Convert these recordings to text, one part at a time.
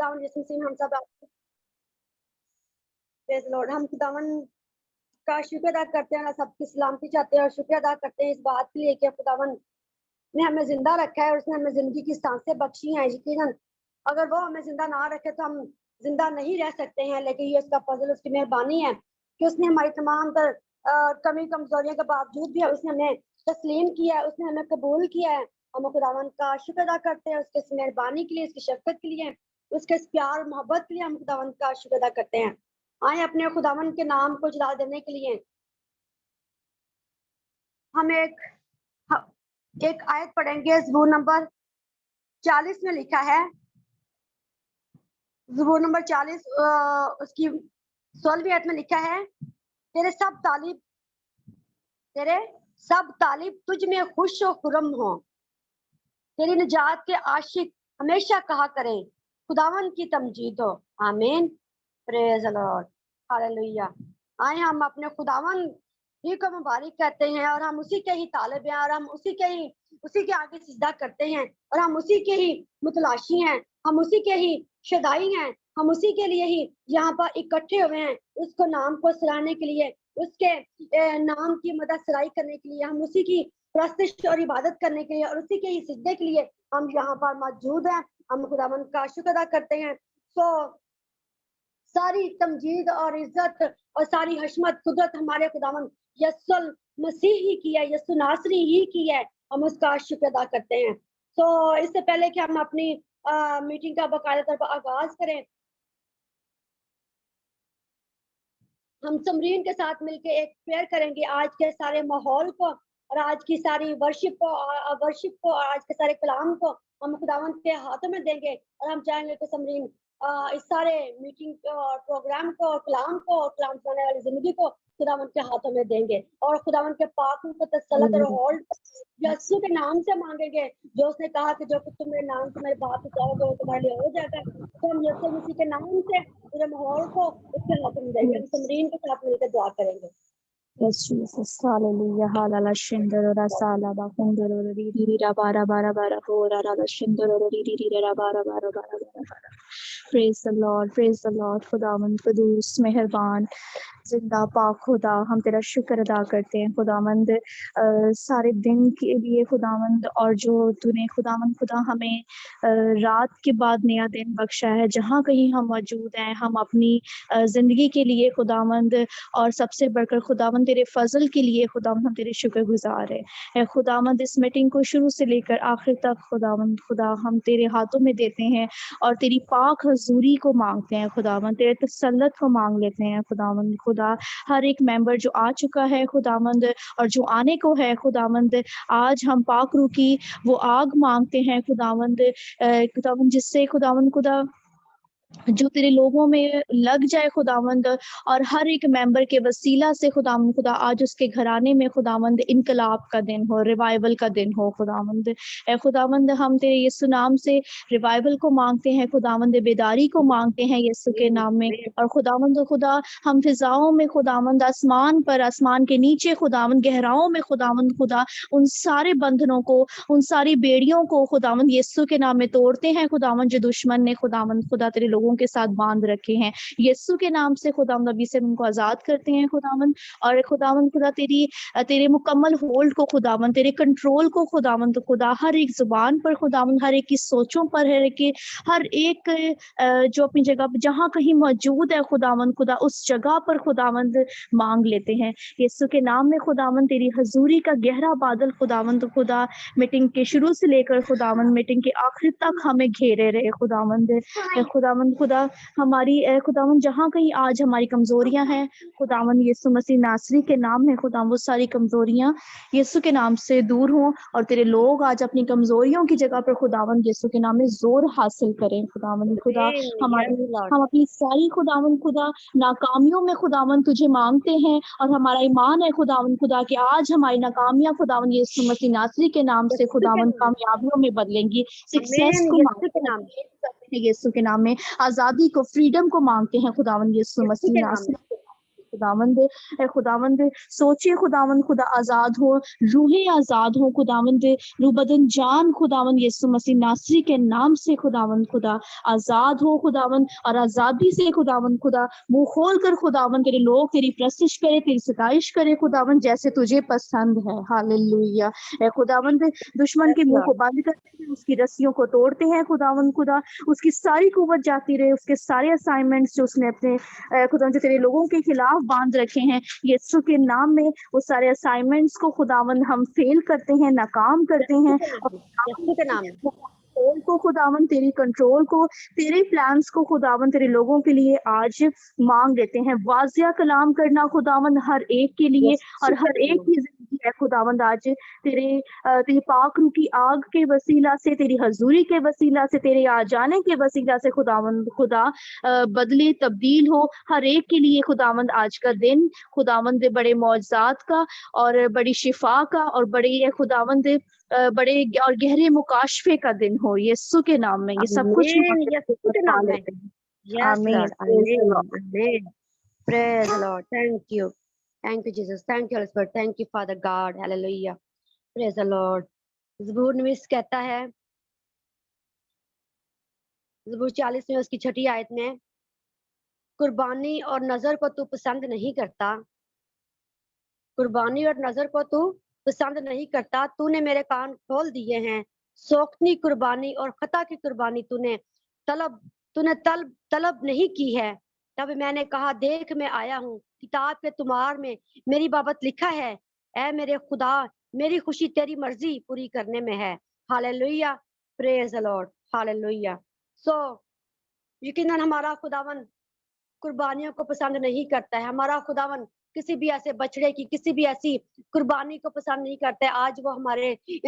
खुदावन यीशु मसीह हम सब प्रेज लॉर्ड, हम खुदावन का शुक्र अदा करते हैं, सबकी सलामती चाहते हैं और शुक्र अदा करते हैं इस बात के लिए कि खुदावन ने हमें जिंदा रखा है और उसने हमें जिंदगी की सांसें बख्शी हैं। यकीनन अगर वो हमें जिंदा ना रखे तो हम जिंदा नहीं रह सकते हैं, लेकिन ये उसका फजल, उसकी मेहरबानी है कि उसने हमारी तमाम कमी कमजोरियों के बावजूद भी उसने हमें तस्लीम किया है, उसने हमें कबूल किया है। हम खुदावन का शुक्र अदा करते हैं उसके इस मेहरबानी के लिए, उसकी शफकत के लिए, उसके इस प्यार और मोहब्बत के लिए हम खुदावन का शुक्र अदा करते हैं। आए अपने खुदावन के नाम को जला देने के लिए हम एक आयत पढ़ेंगे। ज़बूर नंबर 40 में लिखा है, ज़बूर नंबर 40 उसकी 16वीं आयत में लिखा है, तेरे सब तालिब तुझ में खुश और खुर्रम हो, तेरी निजात के आशिक हमेशा कहा करें खुदावन की तमजीद हो। आमीन, प्रेज द लॉर्ड, हालेलुया। आए हम अपने खुदावन ही को मुबारक कहते हैं और हम उसी के ही तालिब हैं और हम उसी के आगे सिजदा करते हैं और हम उसी के ही मुतलाशी हैं, हम उसी के ही शदाई हैं, हम उसी के लिए ही यहाँ पर इकट्ठे हुए हैं, उसको नाम को सराहने के लिए, उसके नाम की मदद सराई करने के लिए, हम उसी की प्रस्तिश और इबादत करने के लिए और उसी के ही सिजदे के लिए हम यहाँ पर मौजूद हैं। हम खुदावन का शुक्र अदा करते हैं। सारी तमजीद और इज्जत और सारी हशमत कुदरत हमारे खुदावन यस्सुल मसीह ही की है, यस्सु नासरी ही की है, हम उसका शुक्र अदा करते हैं। इससे पहले कि हम अपनी मीटिंग का बाकायदा तौर पर आगाज करें, हम समरीन के साथ मिलकर एक प्रेयर करेंगे आज के सारे माहौल को और आज की सारी वर्शिप को और आज के सारे कलाम को हम खुदावन के हाथों में देंगे और हम चाहेंगे कि समरीन इस सारे मीटिंग प्रोग्राम को, कलाम सुनाने वाली जिंदगी को खुदावन के हाथों में देंगे और खुदावन के पाक को तसल्लत और होल्ड यीशु के नाम से मांगेंगे, जो उसने कहा कि जो कुछ तुम मेरे नाम से मेरे बाप से चाहोगे वो तुम्हारे लिए हो जाएगा। तो हम यीशु मसीह के नाम से पूरे माहौल को उसके हाथों में देंगे। हम समरीन के साथ मिलकर दुआ करेंगे। Yes, Jesus, hallelujah, hallelujah, shindoro sala ba kundoro ri ri ra bara bara bara ho ra ra shindoro ri ri ra bara bara bara bara. Praise the Lord, खुदावंद कुदूस मेहरबान जिंदा पाक खुदा, हम तेरा शुक्र अदा करते हैं खुदावंद सारे दिन के लिए खुदावंद, और जो तूने खुदावंद खुदा हमें रात के बाद नया दिन बख्शा है, जहाँ कहीं हम मौजूद हैं, हम अपनी ज़िंदगी के लिए खुदावंद और सबसे बढ़कर खुदावंद तेरे फजल के लिए खुदावंद हम तेरे शुक्रगुजार है खुदावंद। इस मीटिंग को शुरू से लेकर आखिर तक खुदावंद खुदा हम तेरे हाथों में देते हैं और तेरी पाक हजूरी को मांगते हैं खुदावंद, तेरे तसल्लत को मांग लेते हैं खुदावंद खुदा। हर एक मेंबर जो आ चुका है खुदावंद और जो आने को है खुदावंद, आज हम पाक रूह की वो आग मांगते हैं खुदावंद, खुदावंद जिससे खुदावंद खुदा जो तेरे लोगों में लग जाए खुदावंद, और हर एक मेंबर के वसीला से खुदावंद खुदा आज उसके घराने में खुदावंद इनकलाब का दिन हो, रिवाइवल का दिन हो खुदावंद। ए खुदावंद हम तेरे यीशु नाम से रिवाइवल को मांगते हैं खुदावंद, बेदारी को मांगते हैं यीशु के नाम में। और खुदावंद खुदा हम फिजाओं में खुदावंद, आसमान पर, आसमान के नीचे खुदावंद, गहराओं में खुदावंद खुदा उन सारे बंधनों को, उन सारी बेड़ियों को खुदावंद यीशु के नाम में तोड़ते हैं खुदावंद, जो दुश्मन ने खुदावंद खुदा तेरे लोगों के साथ बांध रखे हैं। यीशु के नाम से खुदावंद अभी से उनको आजाद करते हैं खुदावंद, और खुदावंद खुदा तेरे मुकम्मल होल्ड को खुदावंद, तेरे कंट्रोल को खुदावंद खुदा हर एक जुबान पर खुदावंद, हर एक की सोचों पर है कि हर एक जो अपनी जगह पर जहाँ कहीं मौजूद है खुदावंद खुदा उस जगह पर खुदावंद मांग लेते हैं यीशु के नाम में खुदावंद। तेरी हजूरी का गहरा बादल खुदावंद खुदा मीटिंग के शुरू से लेकर खुदावंद मीटिंग के आखिर तक हमें घेरे रहे खुदावंद। खुदावंद खुदा हमारी खुदावंद जहाँ कहीं आज हमारी कमजोरियां हैं खुदावंद, यीशु मसीह नासरी के नाम में खुदावंद वो सारी कमजोरियां यीशु के नाम से दूर हों और तेरे लोग आज अपनी कमजोरियों की जगह पर खुदावंद यीशु के नाम में जोर हासिल करें खुदावंद खुदा। हम अपनी सारी खुदावंद खुदा नाकामियों में खुदावंद तुझे मांगते हैं और हमारा ईमान है खुदावंद खुदा कि आज हमारी नाकामियां खुदावंद यीशु मसीह नासरी के नाम से खुदावंद कामयाबियों में बदलेंगी। सक्सेस को यीशु के नाम में, आजादी को, फ्रीडम को मांगते हैं खुदावंद यीशु मसीह नासरी खुदावंद ए खुदावंद सोचे खुदावंद खुदा आजाद हो, रूहें आजाद हो खुदावंद, रूह बदन जान खुदावंद यीशु मसीह नासरी के नाम से खुदावंद खुदा आजाद हो खुदावंद, और आजादी से खुदावंद खुदा मुंह खोल कर खुदावंद तेरे लोग तेरी प्रस्तुत करे, तेरी सताइश करे खुदावंद जैसे तुझे पसंद है। हालेलुया। ए खुदावंद दुश्मन के Yes, मुंह को Lord. बंद करते हैं, उसकी रस्सियों को तोड़ते हैं खुदावंद खुदा, उसकी सारी कुव्वत जाती रहे, उसके सारे असाइनमेंट्स जो उसने अपने खुदावंद जो तेरे लोगों के खिलाफ बांध रखे हैं, यीशु के नाम में वो सारे असाइनमेंट्स को खुदावंद हम फेल करते हैं, नाकाम करते हैं। यीशु के नाम में कंट्रोल को खुदावन, तेरी कंट्रोल को, तेरे प्लान्स को खुदावन तेरे लोगों के लिए आज मांग लेते हैं। वाजिया कलाम करना खुदावन हर एक के लिए, और यीशु हर के एक नाम की जिंदगी है खुदावंद आज तेरी पाक रूह की आग के वसीला से, तेरी हजूरी के वसीला से, तेरे आ जाने के वसीला से खुदावंद खुदा बदले तब्दील हो हर एक के लिए खुदावंद। आज का दिन खुदावंद बड़े मौजज़ात का और बड़ी शिफा का और बड़े खुदावंद बड़े और गहरे मुकाशफे का दिन हो यीशु के नाम में। ये सब कुछ आमीन, मांग यीशु के पा नाम में। लेते हैं। Yes, आमीन। Lord. Praise the Amen. Lord. Amen. Praise the Lord. Thank you. Thank you, Jesus. Thank you, Holy Spirit. Thank you, Father God. Hallelujah. Praise the Lord. ज़बूर नवीस कहता है, ज़बूर 40 में उसकी 6ठी आयत में, कुर्बानी और नजर को तू पसंद नहीं करता, कुर्बानी और नजर को तू पसंद नहीं करता, तूने मेरे कान खोल दिए हैं, सोख्तनी कुर्बानी और खता की कुर्बानी तूने तलब नहीं की है। तब मैंने कहा, देख मैं आया हूँ, किताब के तुमार में मेरी बाबत लिखा है, ऐ मेरे खुदा मेरी खुशी तेरी मर्जी पूरी करने में है। Hallelujah, praise the lord, hallelujah. So यकीनन हमारा खुदावन कुर्बानियों को पसंद नहीं करता है। हमारा खुदावन किसी भी ऐसे बछड़े की, किसी भी ऐसी कुर्बानी को पसंद नहीं करता है। आज वो हमारे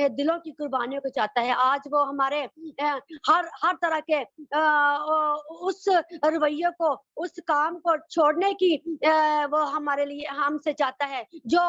दिलों की कुर्बानियों को चाहता है। आज वो हमारे हर तरह के उस रवैये को, उस काम को छोड़ने की वो हमारे लिए हमसे चाहता है, जो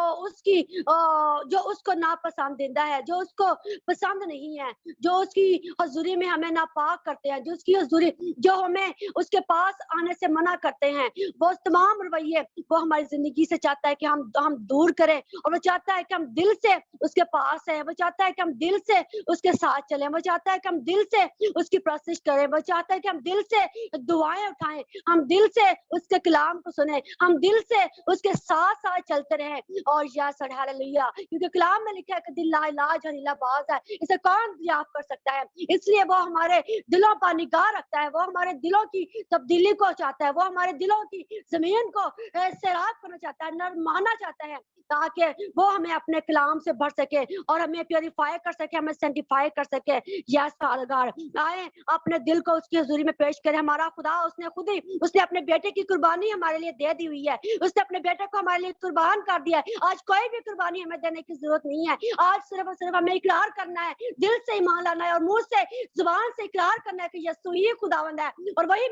उसको नापसंदीदा है, जो उसको पसंद नहीं है, जो उसकी हजूरी में हमें नापाक करते हैं, जो उसकी हजूरी, जो हमें उसके पास आने से मना करते हैं, वो तमाम रवैये वो हमारी जिंदगी से चाहता है कि हम दूर करें। और वो चाहता है कि हम दिल से उसके पास हैं, वो चाहता है कि हम दिल से उसके साथ चलें, वो चाहता है कि हम दिल से उसकी प्रशिश करें, वो चाहता है कि हम दिल से दुआएं उठाएं, हम दिल से उसके कलाम को सुने, हम दिल से उसके साथ साथ चलते रहें। और यस हालेलुया, क्योंकि कलाम में लिखा है कि दिल लाइलाज और नीलाबाज है, इसे कौन दरियाफ्त कर सकता है। इसलिए वो हमारे दिलों पर निगाह रखता है, वो हमारे दिलों की तब्दीली को चाहता है, वो हमारे दिलों की जमीन को सैराब करना चाहता है, नरमाना चाहता है, ताकि वो हमें अपने कलाम से भर सके और हमें प्योरीफाई कर सके, हमें सेंटिफाई कर सके। यस फादर गॉड, आए अपने दिल को उसकी हुजूरी में पेश करें। हमारा खुदा उसने खुद ही उसने अपने बेटे की कुर्बानी हमारे लिए दे दी हुई है, उसने अपने बेटे को हमारे लिए कुर्बान कर दिया है। आज कोई भी कुर्बानी हमें देने की जरूरत नहीं है। आज सिर्फ और सिर्फ हमें इकरार करना है, दिल से ईमान लाना है और मुंह से, जुबान से इकरार करना है कि यीशु ही खुदावंद है और वही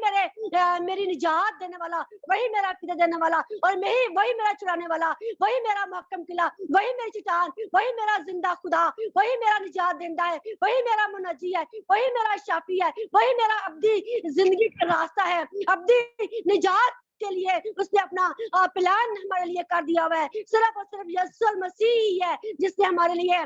मेरी निजात देने वाला, वही मेरा अकीदत देने वाला, और वही मेरा चुराने वाला, वही मेरा महकम किला, वही मेरी चट्टान, वही मेरा जिंदा खुदा, वही मेरा निजात देंदा है, वही मेरा मुनज्जी है, वही मेरा शाफी है, वही मेरा अब्दी जिंदगी का रास्ता है। अब्दी निजात के लिए उसने अपना प्लान हमारे लिए कर दिया हुआ है। सिर्फ और सिर्फ यीशु मसीह है जिसने हमारे लिए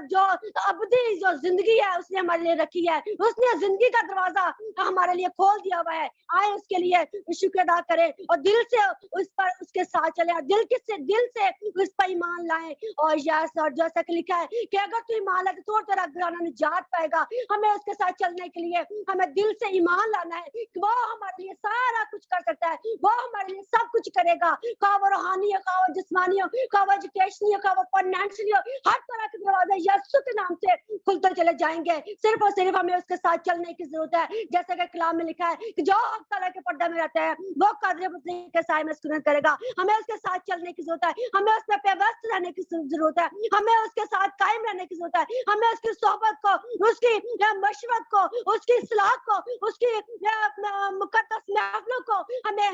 जो अब्दी जो जिंदगी है उसने हमारे लिए रखी है। उसने जिंदगी का दरवाजा हमारे लिए खोल दिया हुआ है। आए उसके लिए शुक्र अदा करें और दिल से उस पर उसके साथ चले और दिल से उस पर ईमान लाएं। और यस, और जैसा कि लिखा है कि अगर तू ईमान लाए तो तेरा घराना निजात पाएगा। हमें उसके साथ चलने के लिए हमें दिल से ईमान लाना है कि वो हमारे लिए सारा कुछ कर सकता है, वो हमारे लिए सब कुछ करेगा। का वो रूहानी हो, का वो जिस्मानी हो, का वो एजुकेशनल हो, का वो फाइनेंशियल हो, हर तरह के दरवाजे यीशु के नाम से खुलते चले जाएंगे। सिर्फ और सिर्फ हमें उसके साथ चलने की जरूरत है। जैसे कि कलाम में लिखा है कि जो हक तला के पर्दे में रहता है वो कदर पुतली के साए में सुकून करेगा। हमें उसके साथ चलने की जरूरत है, हमें उसमें पेवस्त रहने की जरूरत है, हमें उसके साथ कायम रहने की जरूरत है, हमें उसकी सोहबत को, उसकी मशवरत को, उसकी सलाह को, उसकी मुकद्दस महफिलों को हमें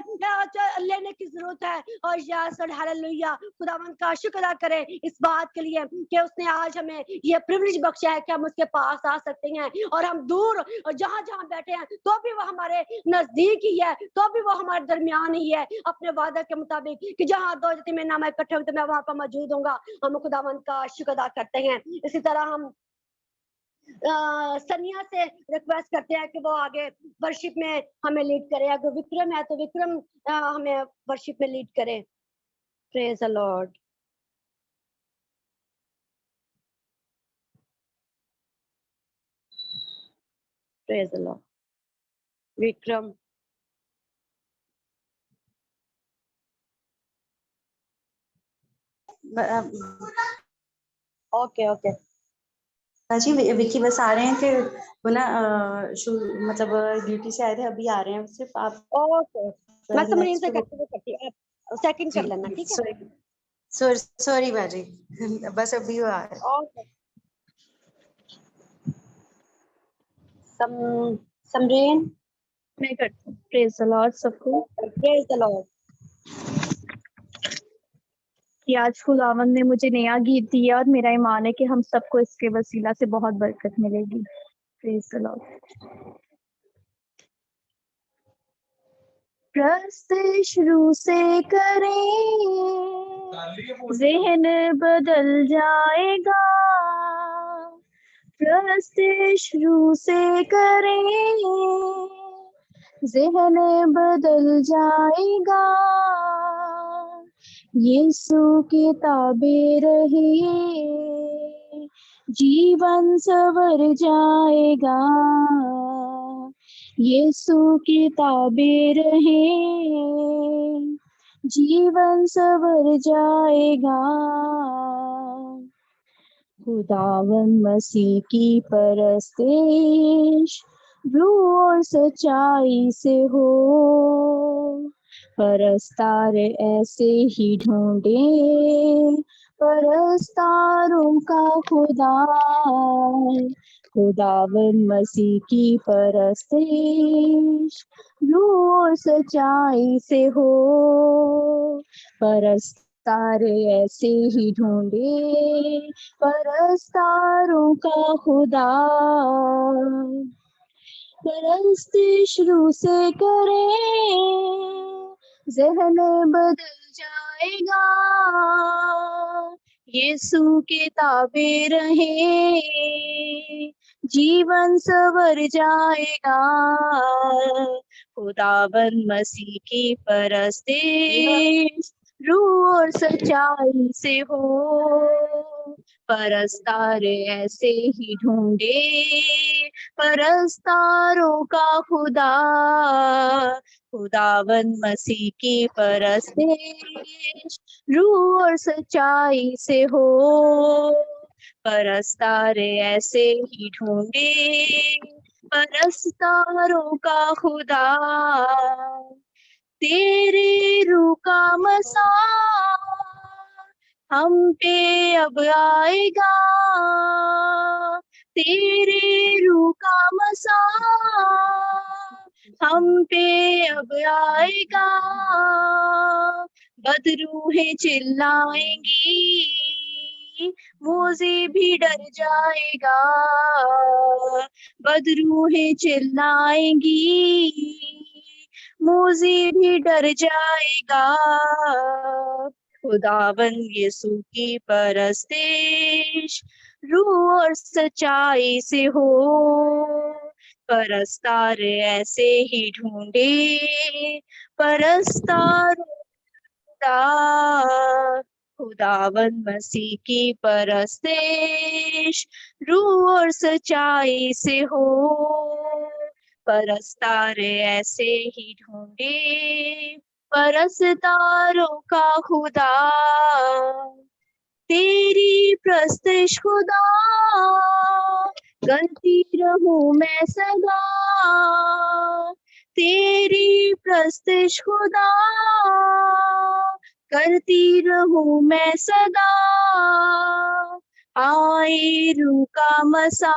लेने की जरूरत है। और यस लॉर्ड हालेलुया, खुदावंद का शुक्र अदा करें इस बात के लिए कि उसने आज हमें ये प्रिविलेज बख्शा है कि हम उसके पास आ सकते हैं, और हम दूर और जहां जहां बैठे हैं तो भी वो हमारे नजदीक ही है, तो भी वो हमारे दरमियान ही है, अपने वादा के मुताबिक कि जहां दो जति में नाम इकट्ठे होंगे तो मैं वहां पर मौजूद होऊंगा। हम खुदावंद का शुक्र अदा करते हैं। इसी तरह हम सनिया से रिक्वेस्ट करते हैं कि वो आगे वर्शिप में हमें लीड करे। अगर विक्रम है तो विक्रम हमें वर्शिप में लीड करे। Praise the lord. Praise the lord. Vikram okay okay ji Vicky बस आ रहे हैं, फिर वो ना मतलब ड्यूटी से आए थे, अभी आ रहे हैं सिर्फ। आप ओके, मैं समरीन से next करती हूँ, आप सेकंड कर लेना, ठीक है। सॉरी बाजी बस अभी वो आ रहे हैं। ओके समरीन मैं करती हूँ। प्रेज द लॉर्ड सबको। Praise the Lord. कि आज खुदावंद ने मुझे नया गीत दिया और मेरा ईमान है कि हम सबको इसके वसीला से बहुत बरकत मिलेगी। Praise the Lord. प्रस्त शुरू से करें, ज़हन बदल जाएगा। प्रस्त शुरू से करें, ज़हन बदल जाएगा। यीशु की ताबे रहे, जीवन सवर जाएगा। यीशु की ताबे रहे, जीवन सवर जाएगा। खुदावन मसीह की परस्तिश रूह और सच्चाई से हो, परस्तार ऐसे ही ढूंढे परस्तारों का खुदा। खुदावन मसीह की परस्तिश रूह और सच्चाई से हो, परस्तार ऐसे ही ढूंढे परस्तारों का खुदा। परस्तिश शुरू से करें, ज़हन बदल जाएगा। यीशु के ताबे रहे, जीवन सवर जाएगा। खुदावन मसीह की परस्तिश रूह और सच्चाई से हो, परस्तार ऐसे ही ढूंढे परस्तारों का खुदा। खुदावन मसीह की परस्तिश रूह और सच्चाई से हो, परस्तार ऐसे ही ढूंढे परस्तारों का खुदा। तेरे रूह का मसा हम पे अब आएगा, तेरे रूह का मसा हम पे अब आएगा। बदरूहें चिल्लाएंगी, मोज़े भी डर जाएगा। बदरूहें चिल्लाएंगी, मोज़े भी डर जाएगा। खुदावन यीशु की परस्तिश रूह और सच्चाई से हो, परस्तार ऐसे ही ढूंढे परस्तार खुदा। खुदावन मसीह की परस्तिश रूह और सच्चाई से हो, परस्तार ऐसे ही ढूंढे परस्तारों का खुदा। तेरी प्रस्तिश खुदा करती रहूं मैं सदा, तेरी प्रस्तिश खुदा करती रहूं मैं सदा। आए रूह का मसा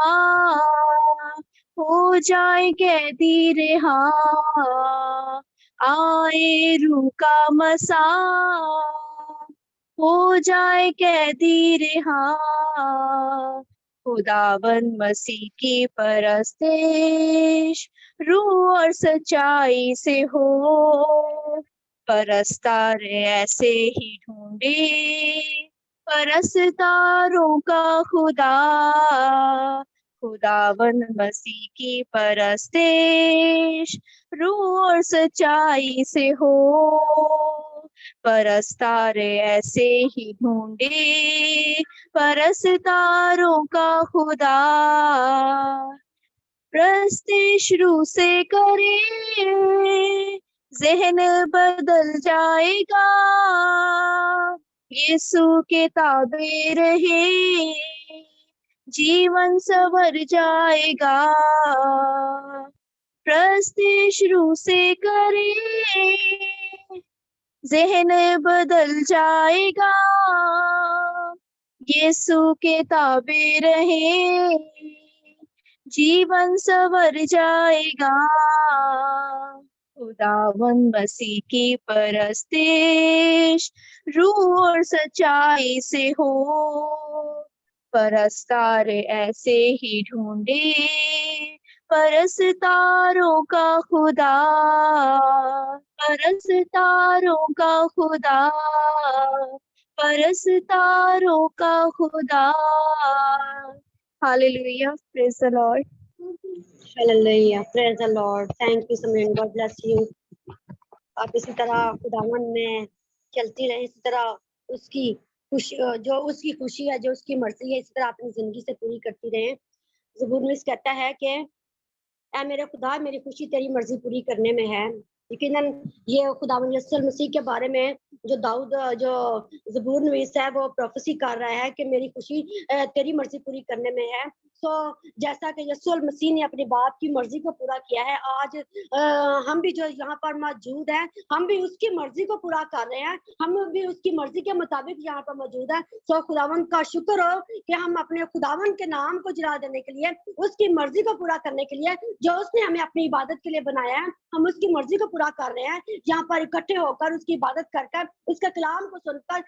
हो जाए कैदी रिहा, آئے روح کا مسا ہو جائے قیدی رہا خداوند مسیح کی پرستش روح اور سچائی سے ہو پرستار ایسے ہی ڈھونڈے پرستاروں کا خدا خداوند مسیح کی پرستش روح اور سچائی سے ہو پرستار ایسے ہی ڈھونڈے پرستاروں کا خدا پرستش روح سے کرے ذہن بدل جائے گا یسوع کے تابع رہے جیون سنور جائے گا پرستش روح سے کرے ذہن بدل جائے گا یسوع کے تابع رہے جیون سنور جائے گا خداوند مسیح کی پرستش روح اور سچائی سے ہو پرستار ایسے ہی ڈھونڈے پرستاروں کا خدا پرستاروں کا خدا پرستاروں کا خدا hallelujah praise the Lord Hallelujah. Praise the Lord. Thank you, Simran. God bless you. آپ اسی طرح خداوند میں چلتی رہیں، اسی طرح اس کی خوشی جو اس کی خوشی ہے، جو اس کی مرضی ہے، اسی طرح اپنی زندگی سے پوری کرتی رہیں۔ زبور میں کہتا ہے کہ اے میرے خدا، میری خوشی تیری مرضی پوری کرنے میں ہے۔ یقیناً یہ خداوند یسوع مسیح کے بارے میں جو داؤد جو زبور نویس ہے وہ پروفیسی کر رہا ہے کہ میری خوشی تیری مرضی پوری کرنے میں ہے۔ سو جیسا کہ یسوع مسیح نے اپنے باپ کی مرضی کو پورا کیا ہے، آج ہم بھی جو یہاں پر موجود ہیں، ہم بھی اس کی مرضی کو پورا کر رہے ہیں، ہم بھی اس کی مرضی کے مطابق یہاں پر موجود ہیں۔ سو خداوند کا شکر ہو کہ ہم اپنے خداوند کے نام کو جلا دینے کے لیے، اس کی مرضی کو پورا کرنے کے لیے جو اس نے ہمیں اپنی عبادت کے لیے بنایا ہے، ہم اس کی مرضی کو پورا کر رہے ہیں۔ یہاں پر اکٹھے ہو کر اس کی عبادت کر کر اس کے کلام کو سن کر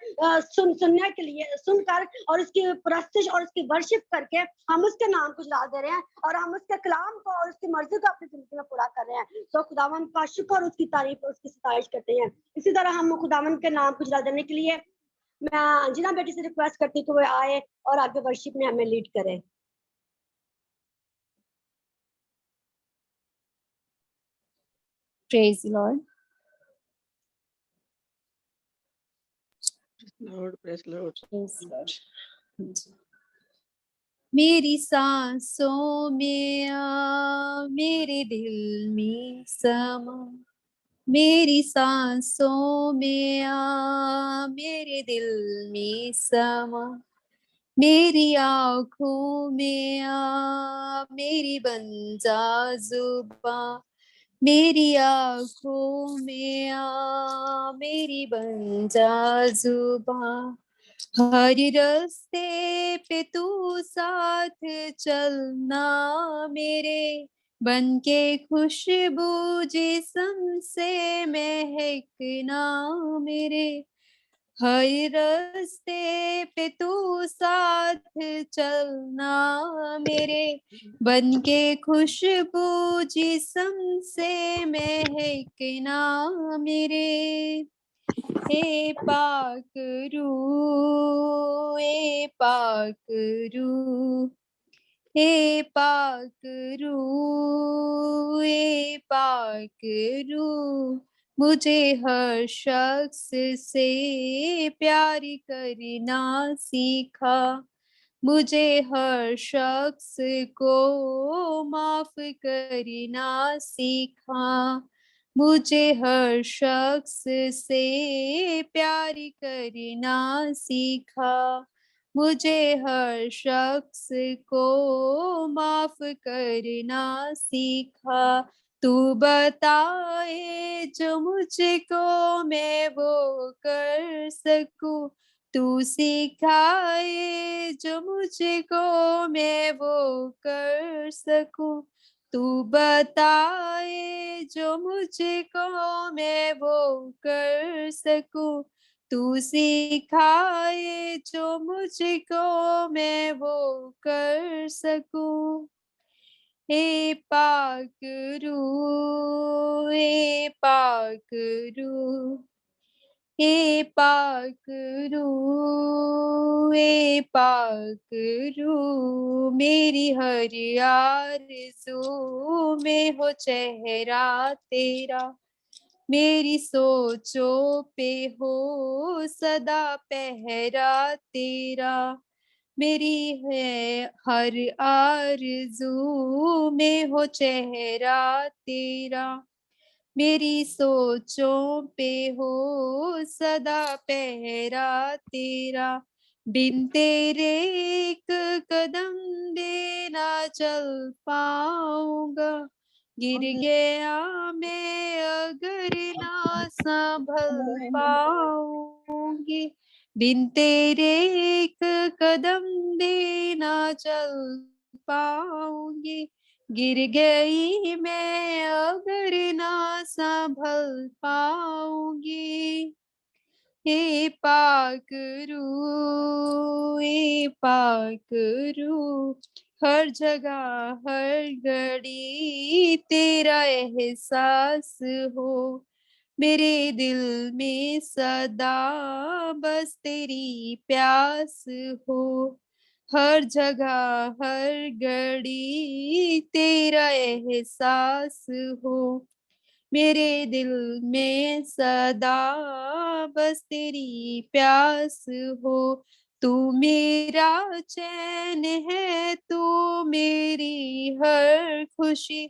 سننے کے لیے سن کر اور اس کی پرستش اور اس کی ورشپ کر کے ہم اس کے نام کو جلا دے رہے ہیں اور ہم اس کے کلام کو اور اس کی مرضی کو اپنی زندگی میں پورا کر رہے ہیں۔ تو خداوند کا شکر، اس کی تعریف اور اس کی ستائش کرتے ہیں۔ اسی طرح ہم خداوند کے نام کو جلا دینے کے لیے میں انجنا بیٹی سے ریکویسٹ کرتی ہوں کہ وہ آئے اور آگے ورشپ میں ہمیں لیڈ کرے۔ پریز the lord Lord, praise Lord. میری سانسوں میں آ میرے دل میں سما، میری سانسوں میں آ میرے دل میں سما، میری آنکھوں میں آ میری بن جا زباں، میری آنکھوں میں آ میری بن جا زباں، ہر راستے پہ تو ساتھ چلنا میرے، بن کے خوشبو جسم سے مہکنا میرے، ہر راستے پہ تو ساتھ چلنا میرے، بن کے خوشبو جسم سے مہکنا میرے، اے پاک روح، اے پاک روح، اے پاک روح، اے پاک روح، مجھے ہر شخص سے پیار کرنا سیکھا، مجھے ہر شخص کو معاف کرنا سیکھا، مجھے ہر شخص سے پیار کرنا سیکھا، مجھے ہر شخص کو معاف کرنا سیکھا، تو بتائے جو مجھ کو میں وہ کر سکوں، تو سکھائے جو مجھ کو میں وہ کر سکوں، تو بتائے जो मुझको मैं वो कर सकूं, तू सिखाए जो मुझको मैं वो कर सकूं। हे पाक रूह, हे पाक रूह, हे पाक रूह, हे पाक रूह, मेरी हर आरज़ू में हो चेहरा तेरा, मेरी सोचों पे हो सदा पहरा तेरा, मेरी है हर आरज़ू में हो चेहरा तेरा, मेरी सोचों पे हो सदा पहरा तेरा, बिन तेरे एक कदम देना चल पाऊंगा, गिर गया मैं अगर ना संभल पाऊंगी, बिन तेरे एक कदम देना चल पाऊंगी, गिर गई मैं अगर ना संभल पाऊंगी। हे पाक रूह, हे पाक रूह, हर जगह हर घड़ी तेरा एहसास हो, मेरे दिल में सदा बस तेरी प्यास हो, हर जगह हर घड़ी तेरा एहसास हो, मेरे दिल में सदा बस तेरी प्यास हो, तू मेरा चैन है, तू मेरी हर खुशी,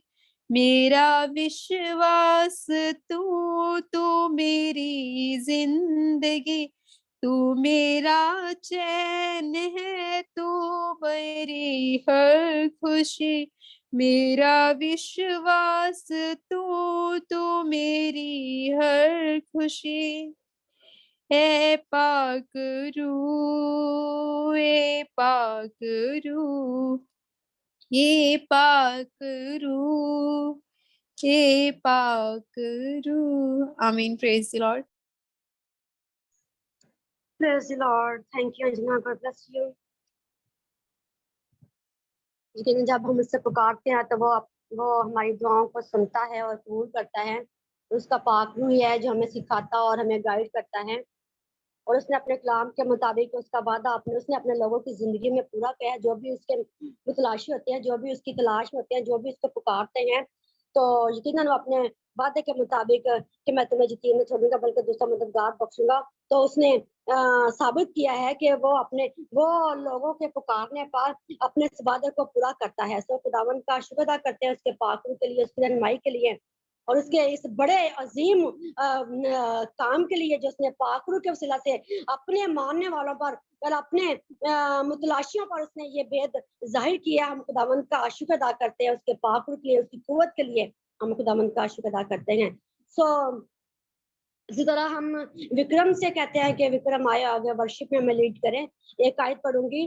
मेरा विश्वास तू, तू मेरी जिंदगी, तू मेरा चैन है, तू मेरी हर खुशी, मेरा विश्वास तू, तू मेरी हर खुशी। हे पाक रूह, हे पाक रूह, हे पाक रूह, हे पाक रूह। आमीन। Praise the Lord. Praise the Lord. Thank you, Anjana. God bless you. लेकिन जब हम उससे पुकारते हैं तो वो हमारी दुआओं को सुनता है और कबूल करता है। उसका पाक रूह ही है जो हमें सिखाता और हमें गाइड करता है, और उसने अपने कलाम के मुताबिक उसका वादा उसने अपने लोगों की जिंदगी में पूरा किया है। जो भी उसके मुतलाशी होते हैं, जो भी उसकी तलाश में होते हैं, जो भी उसको पुकारते हैं, तो यकीनन वो अपने वादे के मुताबिक कि मैं तुम्हें यतीम नहीं छोड़ूंगा बल्कि दूसरा मददगार बख्शूंगा, तो उसने साबित किया है कि वो लोगों के पुकारने पर अपने इस वादे को पूरा करता है। सो खुदावन का शुक्र अदा करते हैं उसके पाक रूह के लिए, उसकी रहनुमाई के लिए और उसके इस बड़े अजीम काम के लिए जो उसने पाक रूह के वसीला से अपने मानने वालों पर और अपने मुतलाशियों पर उसने ये भेद जाहिर किया। हम खुदावंद का शुक्र अदा करते हैं उसके पाक रूह के लिए, उसकी कुव्वत के लिए हम खुदावंद का शुक्र अदा करते हैं। सो इसी तरह हम विक्रम से कहते हैं कि विक्रम आए आगे वर्शिप में हमें लीड करें। एक आयत पढ़ूंगी।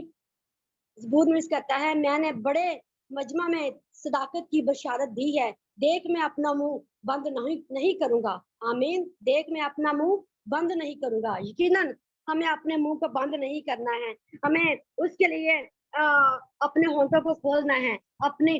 ज़बूर में कहता है, मैंने बड़े मजमा में सदाकत की बशारत दी है, देख मैं अपना मुंह बंद नहीं करूंगा। आमीन। देख मैं अपना मुंह बंद नहीं करूंगा। यकीनन हमें अपने मुंह को बंद नहीं करना है, हमें उसके लिए अपने होंठों को खोलना है, अपनी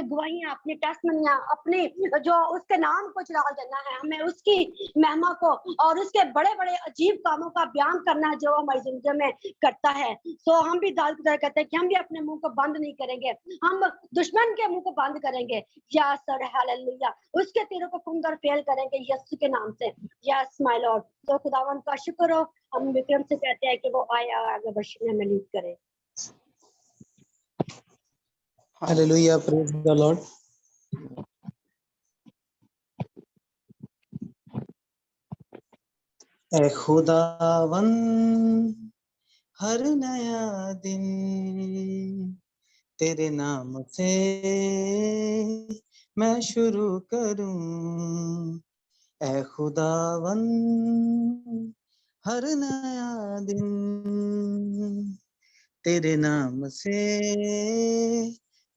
गवाहियां, अपनी टेस्टमनियां, अपनी जो उसके नाम को चला देना है, हमें उसकी महिमा को और उसके बड़े बड़े अजीब कामों का बयान करना है जो हमारी जिंदगी में करता है। सो हम भी दाल की तरह कहते हैं कि हम भी अपने मुंह को बंद नहीं करेंगे, हम दुश्मन के मुंह को बंद करेंगे। या सर हालेलुया, उसके तीरों को कुंदर फेल करेंगे यीशु के नाम से। Yes my Lord. तो खुदावन का शुक्र हो, हम विक्रम से कहते हैं कि वो आगे बढ़ने में लीड करे। Hallelujah, praise the Lord. ए खुदावन हर नया दिन तेरे नाम से मैं शुरू करूं। ए खुदावन हर नया दिन तेरे नाम से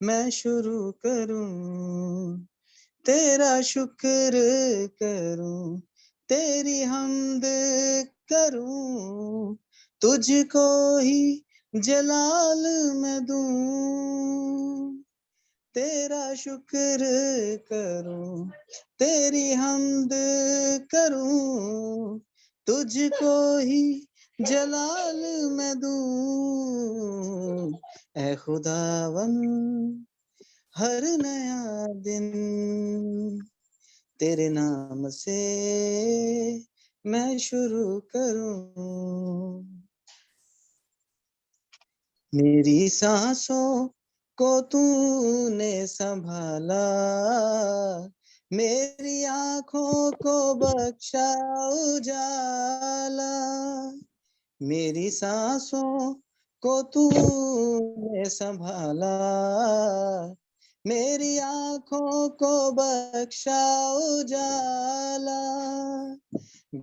मैं शुरू करूं। تیرا شکر کروں تیری حمد کروں تجھ کو ہی جلال میں دوں تیرا شکر کروں تیری حمد کروں تجھ کو ہی جلال میں دوں اے خداون ہر نیا دن تیرے نام سے میں شروع کروں میری سانسوں کو تو نے سنبھالا میری آنکھوں کو بخشا اجالا میری سانسوں کو تو نے سنبھالا میری آنکھوں کو بخشا اجالا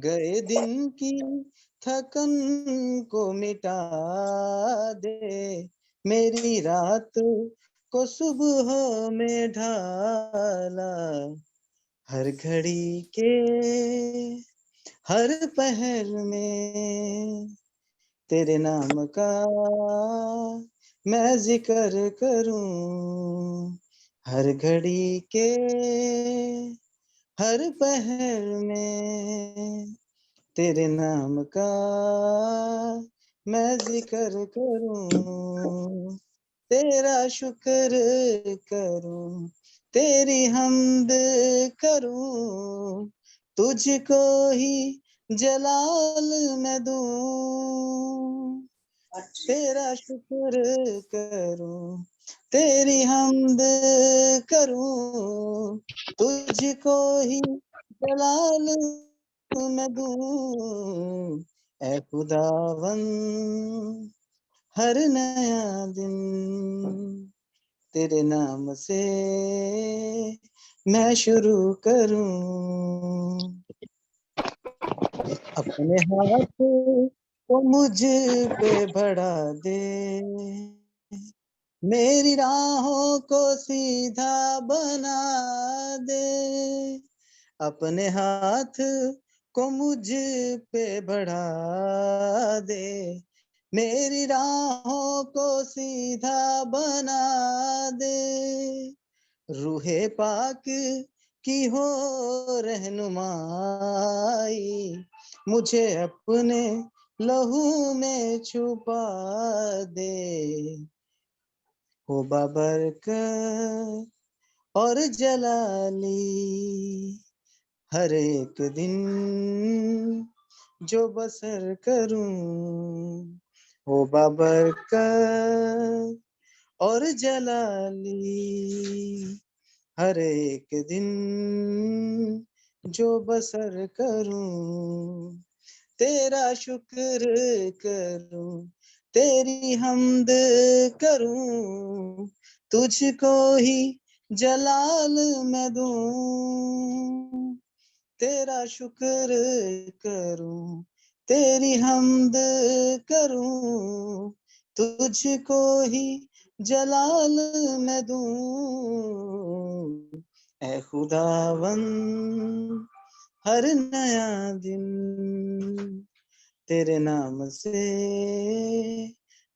گئے دن کی تھکن کو مٹا دے میری رات کو صبح میں ڈھالا ہر گھڑی کے ہر پہر میں تیرے نام کا میں ذکر کروں ہر گھڑی کے ہر پہر میں تیرے نام کا میں ذکر کروں تیرا شکر کروں تیری حمد کروں تجھ کو ہی جلال میں دوں تیرا شکر کروں تیری حمد کروں تجھ کو ہی جلال میں دوں اے خداون ہر نیا دن تیرے نام سے میں شروع کروں اپنے ہاتھ کو مجھ پہ بڑھا دے میری راہوں کو سیدھا بنا دے اپنے ہاتھ کو مجھ پہ بڑھا دے میری راہوں کو سیدھا بنا دے روح پاک کی ہو رہنمائی مجھے اپنے لہو میں چھپا دے ہو بابرکت اور جلالی ہر ایک دن جو بسر کروں ہو بابرکت اور جلالی ہر ایک دن جو بسر کروں تیرا شکر کروں تیری حمد کروں تجھ کو ہی جلال میں دوں تیرا شکر کروں تیری حمد کروں تجھ کو ہی جلال میں دوں اے خداون ہر نیا دن تیرے نام سے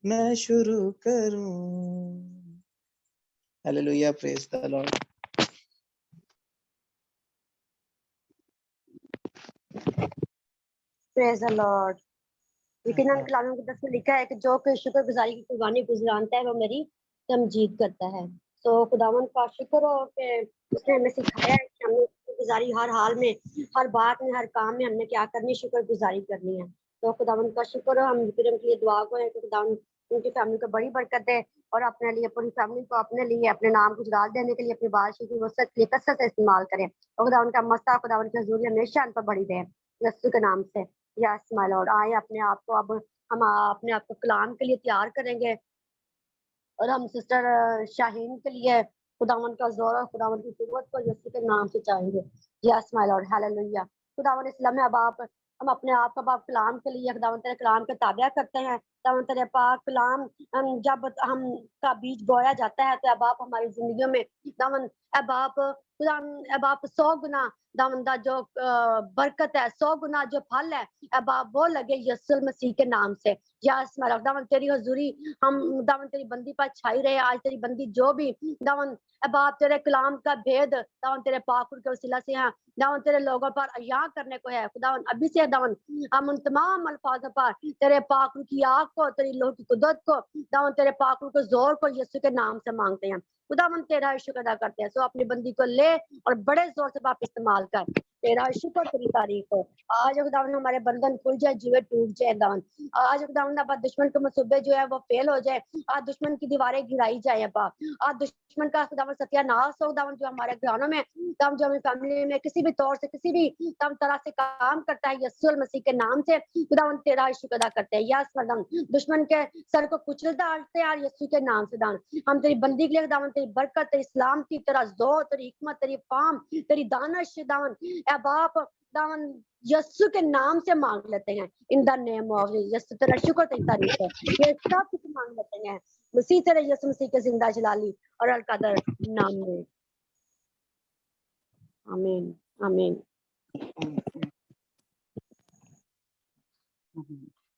میں شروع کروں hallelujah praise the lord praise the lord یقیناً کلام مقدس میں لکھا ہے کہ جو کہ شکر گزاری کی قربانی گزرانتا ہے وہ میری تمجید کرتا ہے تو خداوند کا شکر ہو کہ اس نے ہمیں سکھایا ہے کہ ہم نے شکر گزاری ہر حال میں ہر بات میں ہر کام میں ہم نے کیا کرنی شکر گزاری کرنی ہے تو خداوند کا شکر ہو ہم کرم کے لیے دعا کریں کہ خداوند ان کی فیملی کو بڑی برکت دے اور اپنے لیے پوری فیملی کو اپنے لیے اپنے نام کو جلال دینے کے لیے اپنی بادشاہ کی وسعت کے لیے کثرت سے استعمال کریں اور خداوند کا مسا خداوند کی حضوری ہمیشہ ان پر بڑی دے یسوع کے نام سے یس مائی لارڈ آئے اپنے آپ کو اب ہم اپنے آپ کو کلام کے لیے تیار کریں گے اور ہم سسٹر شاہین کے لیے خداوند کا زور اور خداوند کی قوت کو یسوع کے نام سے چاہیں گے یس مائی لارڈ ہیلیلویا خداوند اسلام اب آپ ہم اپنے آپ کو اب کلام کے لیے خداوند تیرے کلام کے تابع کرتے ہیں خداوند تیرے پاک کلام جب ہم کا بیج بویا جاتا ہے تو اب آپ ہماری زندگیوں میں خداوند اب آپ खुदा अब आप 100 गुना दावंदा जो बरकत है, 100 गुना जो फल है, अब आप वो लगे यीशु मसीह के नाम से। यस मेरा दावन तेरी हजूरी हम दावन तेरी बंदी पर छाई रहे। आज तेरी बंदी जो भी दावन अब आप तेरे कलाम का भेद दावन तेरे पाकुर के वसीला से हैं दावन तेरे लोगों पर अया करने को है। खुदावन अभी से दावन हम उन तमाम अल्फाजों पर तेरे पाकुर की आग को, तेरी लोह की कुदरत को, दावन तेरे पाकुर को जोर को यीशु के नाम से मांगते हैं। खुदावन तेरा शुक्र अदा करते हैं। सो अपनी बंदी को ले और बड़े जोर से आप इस्तेमाल कर। तेरा शुक्र तेरी तारीफ हो। आज खुदावन हमारे बंधन खुल जाए, जीवे टूट जाए दावन। आज खुदावन अब दुश्मन के मंसूबे जो है वो फेल हो जाए। आज दुश्मन की दीवारें गिराई जाए। अब्बा आज दुश्मन का खुदावन सत्यानाश हो दावन जो हमारे घरानों में तम जो हमारी फैमिली में किसी भी तौर से किसी भी तम तरह से काम करता है यीशु मसीह के नाम से खुदावन तेरा शुक्र अदा करते हैं। यस खुदावन दुश्मन के सर को कुचल डालते हैं यीशु के नाम से दावन। हम तेरी बंदी के लिए दावन तेरी बरकत, तेरी सलामती, तेरा जोर, तेरी हिकमत, तेरी फाम, तेरी दानिश दावन ए बाप दावन यीशु के नाम से मांग लेते हैं। इन द नेम ऑफ यीशु तेरा शुक्र तेरी तारीफ है। ये सब कुछ मांग लेते हैं मसीह तेरे यीशु मसीह के जिंदा जलाली और अल कदर नाम में। आमीन आमीन।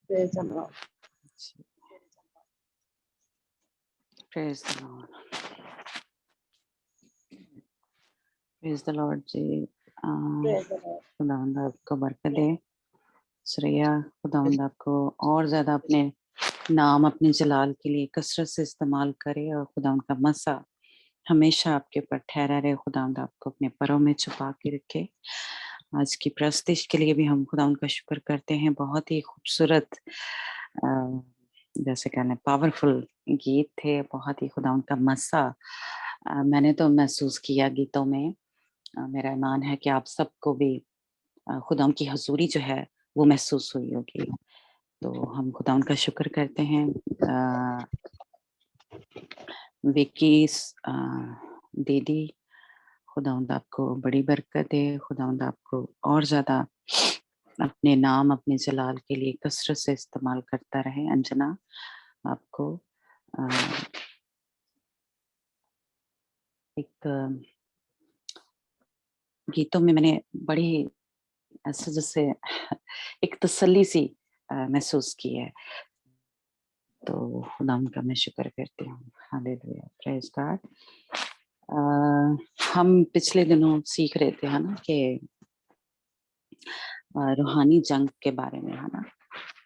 Praise the Lord. Praise the Lord. Praise the Lord ji. Praise the Lord. खुदावंद आपको बरकत दे। श्रेया खुदावंद आपको और ज्यादा अपने नाम अपने जलाल के लिए कसरत से इस्तेमाल करे और खुदावंद का मसा हमेशा आपके ऊपर ठहरा रहे। खुदावंद आपको अपने परों में छुपा के रखे। आज की प्रस्तुति के लिए भी हम खुदावंद का शुक्र करते हैं। बहुत ही खूबसूरत जैसे कहने पावरफुल गीत थे। बहुत ही खुदावंद का मसा मैंने तो महसूस किया गीतों में। मेरा ईमान है कि आप सबको भी खुदावंद की हजूरी जो है वो महसूस हुई होगी। तो हम खुदावंद का शुक्र करते हैं। विकी दीदी खुदावंद आपको बड़ी बरकत दे। खुदावंद आपको और ज्यादा अपने नाम अपने जलाल के लिए कसरत से इस्तेमाल करता रहे। अंजना आपको एक गीतों में मैंने बड़ी ऐसे जैसे एक तसल्ली सी महसूस की है। तो खुदावंद का मैं शुक्र करती हूँ। Hallelujah, praise God. हम पिछले दिनों सीख रहे थे है ना कि रूहानी जंग के बारे में है ना,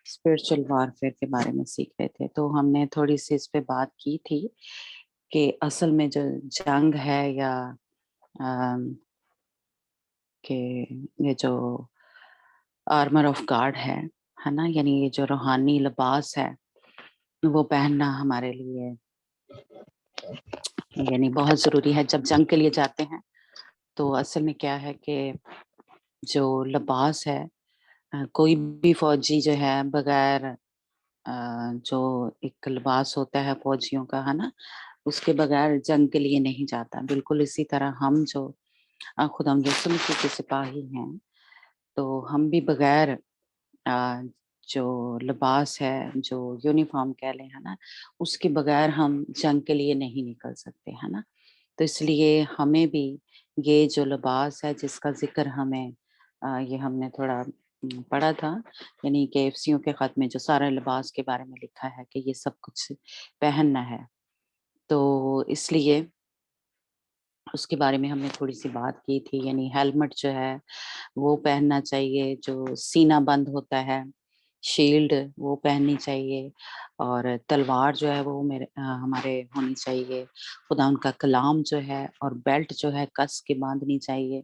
स्पिरिचुअल वॉरफेयर के बारे में सीख रहे थे। तो हमने थोड़ी सी इस पे बात की थी कि असल में जो जंग है या कि ये जो आर्मर ऑफ गॉड है ना, यानी ये जो रूहानी लिबास है वो पहनना हमारे लिए यानी बहुत ज़रूरी है। जब जंग के लिए जाते हैं तो असल में क्या है कि जो लिबास है कोई भी फौजी जो है बगैर जो एक लिबास होता है फौजियों का है ना, उसके बगैर जंग के लिए नहीं जाता। बिल्कुल इसी तरह हम जो खुदावंद यीशु मसीह के सिपाही हैं तो हम भी बगैर जो लिबास है, जो यूनिफॉर्म कह लें है ना, उसके बगैर हम जंग के लिए नहीं निकल सकते है ना। तो इसलिए हमें भी ये जो लिबास है जिसका जिक्र हमें ये हमने थोड़ा पढ़ा था, यानी कि एफसियों के खत में जो सारा लिबास के बारे में लिखा है कि ये सब कुछ पहनना है। तो इसलिए उसके बारे में हमने थोड़ी सी बात की थी। यानी हेलमेट जो है वो पहनना चाहिए, जो सीना बंद होता है, शील्ड वो पहननी चाहिए, और तलवार जो है वो हमारे होनी चाहिए। खुदा उनका कलाम जो है और बेल्ट जो है कस के बांधनी चाहिए,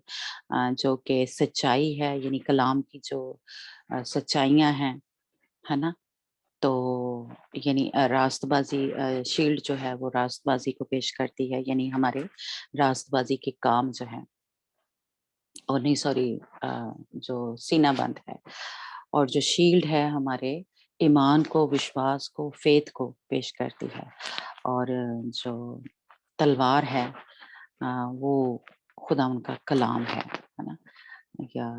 जो कि सच्चाई है, यानी कलाम की जो सच्चाइयाँ हैं है ना। तो यानी रास्तबाजी शील्ड जो है वो रास्तबाजी को पेश करती है, यानी हमारे रास्तबाजी के काम जो है, और नहीं सॉरी जो सीना बंद है, और जो शील्ड है हमारे ईमान को, विश्वास को, फेथ को पेश करती है। और जो तलवार है वो खुदा उनका कलाम है ना, या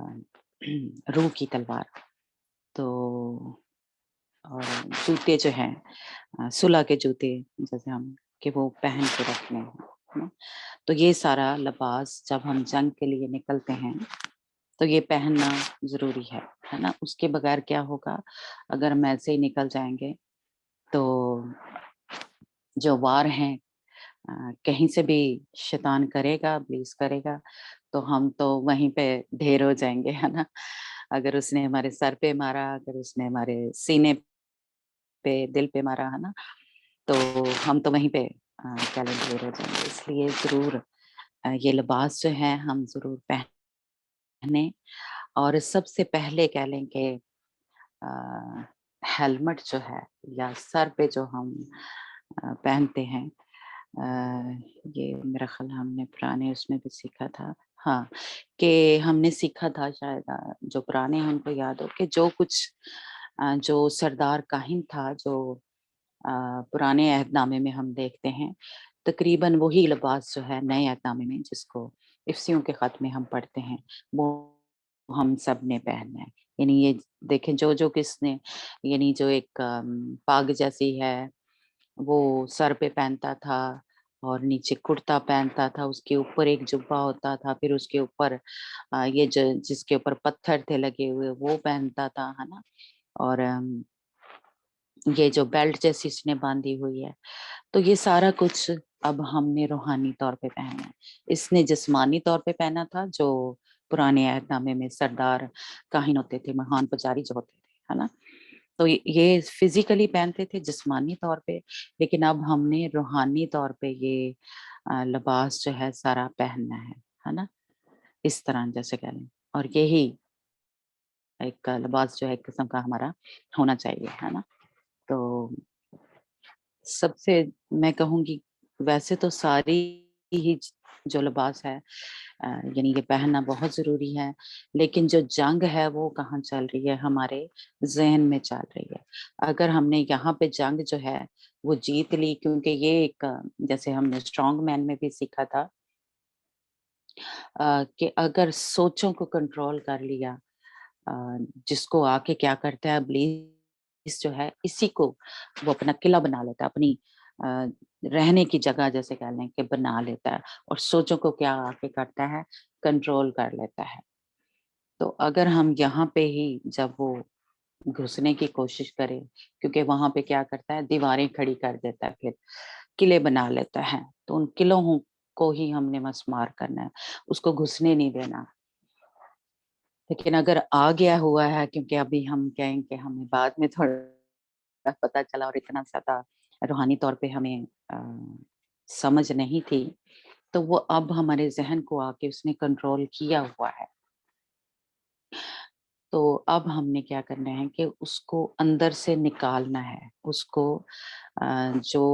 रूह की तलवार। तो और जूते जो हैं सुलह के जूते जैसे हम कि वो पहन के रखने हैं है ना। तो ये सारा लिबास जब हम जंग के लिए निकलते हैं तो ये पहनना जरूरी है ना। उसके बगैर क्या होगा, अगर हम ऐसे ही निकल जाएंगे तो जो वार हैं कहीं से भी शैतान करेगा, इब्लीस करेगा, तो हम तो वहीं पे ढेर हो जाएंगे, है ना। अगर उसने हमारे सर पे मारा, अगर उसने हमारे सीने पे, दिल पे मारा, है ना, तो हम तो वहीं पे क्या लें, ढेर हो जाएंगे। इसलिए जरूर ये लिबास जो है हम जरूर पहने। और सबसे पहले कह लें कि हेलमेट जो है या सर पे जो हम पहनते हैं, ये मेरा ख्याल हमने पुराने उसमें भी सीखा था, हाँ, कि हमने सीखा था शायद, जो पुराने हैं उनको याद हो कि जो कुछ जो सरदार काहिन था, जो पुराने अहदनामे में हम देखते हैं, तकरीबन वही लिबास जो है नए अहदनामे में, जिसको इफ्सियों के खत में हम पढ़ते हैं, वो हम सब ने पहनना है। यानी ये देखें, जो जो किसने, यानी जो एक पाग जैसी है वो सर पे पहनता था और नीचे कुर्ता पहनता था, उसके ऊपर एक जुब्बा होता था, फिर उसके ऊपर ये जो जिसके ऊपर पत्थर थे लगे हुए वो पहनता था, है ना। और ये जो बेल्ट जैसी इसने बांधी हुई है, तो ये सारा कुछ अब हमने रूहानी तौर पे पहना है। इसने जिस्मानी तौर पे पहना था, जो पुराने अहदनामे में सरदार काहिन होते थे, महान पुजारी जो होते थे, है ना। तो ये फिजिकली पहनते थे जिस्मानी तौर पे, लेकिन अब हमने रूहानी तौर पे ये लिबास जो है सारा पहनना है ना। इस तरह जैसे कह लें, और यही एक लिबास जो है एक किस्म का हमारा होना चाहिए, है ना। तो सबसे मैं कहूँगी, वैसे तो सारी ही जो लिबास है यानी ये पहनना बहुत ज़रूरी है, लेकिन जो जंग है वो कहाँ चल रही है, हमारे ज़हन में चल रही है। अगर हमने यहाँ पे जंग जो है वो जीत ली, क्योंकि ये एक जैसे हमने स्ट्रॉन्ग मैन में भी सीखा था कि अगर सोचों को कंट्रोल कर लिया, जिसको आके क्या करता है इब्लीस जो है, इसी को वो अपना किला बना लेता है, अपनी रहने की जगह जैसे कह लें कि बना लेता है, और सोचों को क्या आके करता है, कंट्रोल कर लेता है। तो अगर हम यहाँ पे ही जब वो घुसने की कोशिश करें, क्योंकि वहां पे क्या करता है, दीवारें खड़ी कर देता है, फिर किले बना लेता है, तो उन किलों को ही हमने मस्मार करना है, उसको घुसने नहीं देना। लेकिन अगर आ गया हुआ है, क्योंकि अभी हम कहें कि हमें बाद में थोड़ा पता चला और इतना ज़्यादा रूहानी तौर पे हमें समझ नहीं थी, तो वो अब हमारे ज़हन को आके उसने कंट्रोल किया हुआ है। तो अब हमने क्या करना है कि उसको अंदर से निकालना है, उसको जो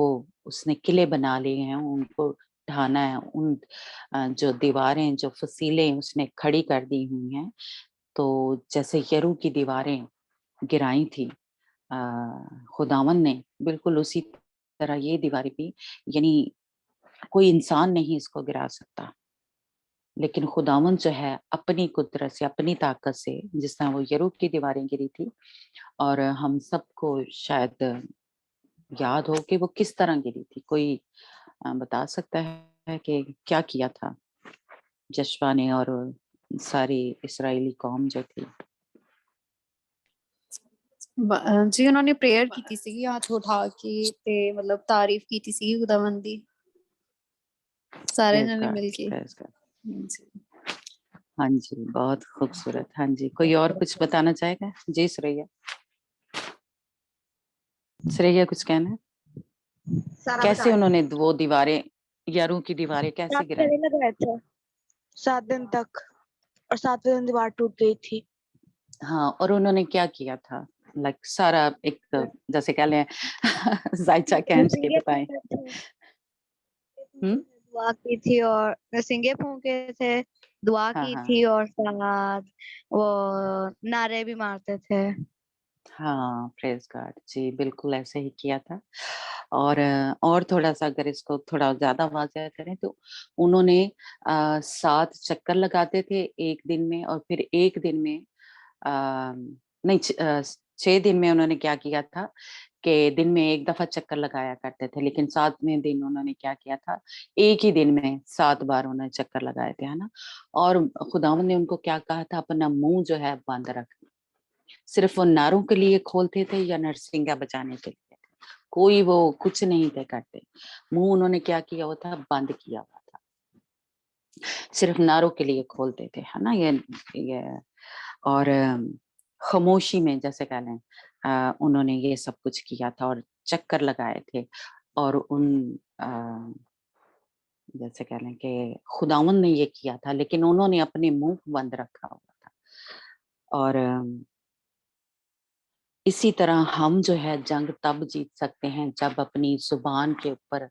उसने किले बना लिए हैं उनको ढाना है, उन जो दीवारें, जो फसीलें उसने खड़ी कर दी हुई हैं, तो जैसे यरू की दीवारें गिराई थी खुदावन ने, बिल्कुल उसी तरह ये दीवारें भी, यानी कोई इंसान नहीं इसको गिरा सकता, लेकिन खुदावन जो है अपनी कुदरत से, अपनी ताकत से, जिस तरह वो यरूब की दीवारें गिरी थी, और हम सबको शायद याद हो कि वो किस तरह गिरी थी। कोई बता सकता है कि क्या किया था जशवा ने और सारी इस्राएली कौम जो थी? जी उन्होंने प्रेयर ਕੀਤੀ ਸੀਗੀ ਹੱਥ ਉਠਾ ਕੇ ਤੇ ਮਤਲਬ ਤਾਰੀਫ ਕੀਤੀ ਸੀ ਖੁਦਾਵੰਦ ਦੀ ਸਾਰੇ प्रेज ਜਣੇ गॉड, ਮਿਲ के प्रेज गॉड। जी। हाँ जी, बहुत खूबसूरत। हाँ जी, कोई और कुछ बताना चाहेगा? जी श्रेया, श्रेया कुछ कहना है? सारा बता कैसे उन्होंने वो दीवारें, यरू की दीवारें कैसे 7 गिराई? फेरे लगाए थे 7 दिन तक, और 7वें दिन दीवार टूट गई थी। हाँ, और उन्होंने क्या किया था? लाइक सारा एक जैसे कह लें जायचा खींच के नरसिंगे बताएं। फूंके थे, हम्म, दुआ की थी, और नरसिंगे फूंके थे, दुआ हाँ की हाँ थी, और साथ वो नारे भी मारते थे। हाँ, प्रेज गॉड जी, बिल्कुल ऐसे ही किया था। और थोड़ा सा अगर इसको थोड़ा ज्यादा वाज़ह करें तो उन्होंने 7 चक्कर लगाते थे एक दिन में, और फिर एक दिन में नहीं 6 दिन में उन्होंने क्या किया था कि दिन में एक दफा चक्कर लगाया करते थे, लेकिन 7वें दिन उन्होंने क्या किया था, एक ही दिन में 7 बार उन्होंने चक्कर लगाए थे, है ना। और खुदावंद ने उनको क्या कहा था, अपना मुंह जो है बंद रख। सिर्फ वो नारों के लिए खोलते थे या नरसिंगा बजाने के लिए, कोई वो कुछ नहीं थे करते। मुंह उन्होंने क्या किया हुआ था, बंद किया हुआ था, सिर्फ नारों के लिए खोलते थे, है ना। ये और खामोशी में जैसे कह लें उन्होंने ये सब कुछ किया था और चक्कर लगाए थे। और उन जैसे कह लें कि खुदावंद ने ये किया था, लेकिन उन्होंने अपने मुंह बंद रखा हुआ था। और इसी तरह हम जो है जंग तब जीत सकते हैं जब अपनी जुबान के ऊपर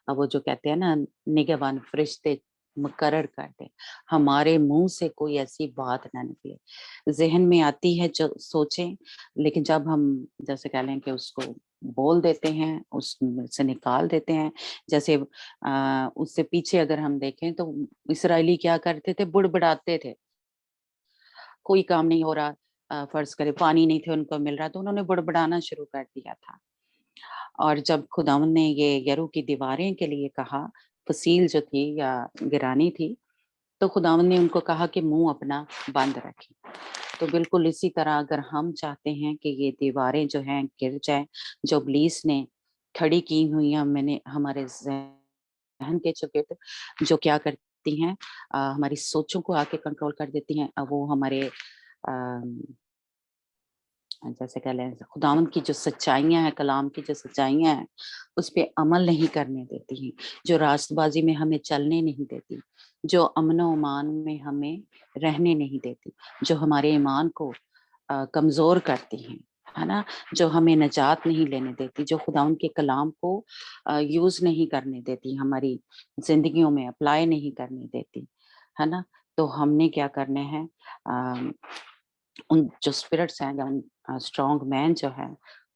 वो जो कहते हैं ना, निगहबान फरिश्ते मुकर्रर कर दे, हमारे मुंह से कोई ऐसी बात ना निकले। जहन में आती है जो सोचें, लेकिन जब हम जैसे कह लें कि उसको बोल देते हैं, उसमें से निकाल देते हैं। जैसे उससे पीछे अगर हम देखें तो इसराइली क्या करते थे, बुड़बुड़ाते थे, कोई काम नहीं हो रहा, फर्ज करे पानी नहीं थे उनको मिल रहा, तो उन्होंने बुड़बुड़ाना शुरू कर दिया था। और जब खुदावंद ने ये यरू की दीवारें के लिए कहा, फसील जो थी या गिरानी थी, तो खुदावंद ने उनको कहा कि मुंह अपना बंद रखें। तो बिल्कुल इसी तरह अगर हम चाहते हैं कि ये दीवारें जो हैं गिर जाए, जो इब्लीस ने खड़ी की हुई हैं मैंने हमारे जहन के चुके, जो क्या करती हैं, हमारी सोचों को आके कंट्रोल कर देती हैं। वो हमारे जैसे कह लें खुदावंद की जो सच्चाइयाँ हैं, कलाम की जो सच्चाइयाँ हैं, उस पे अमल नहीं करने देती हैं, जो रास्तबाजी में हमें चलने नहीं देती, जो अमन-ओ-अमान में हमें रहने नहीं देती, जो हमारे ईमान को कमज़ोर करती हैं, है ना? जो हमें निजात नहीं लेने देती, जो खुदावंद के कलाम को यूज़ नहीं करने देती, हमारी ज़िंदगियों में अप्लाई नहीं करने देती, है ना? तो हमने क्या करना है, अ, उन जो स्पिरिट्स हैं या उन स्ट्रॉन्ग मैन जो है,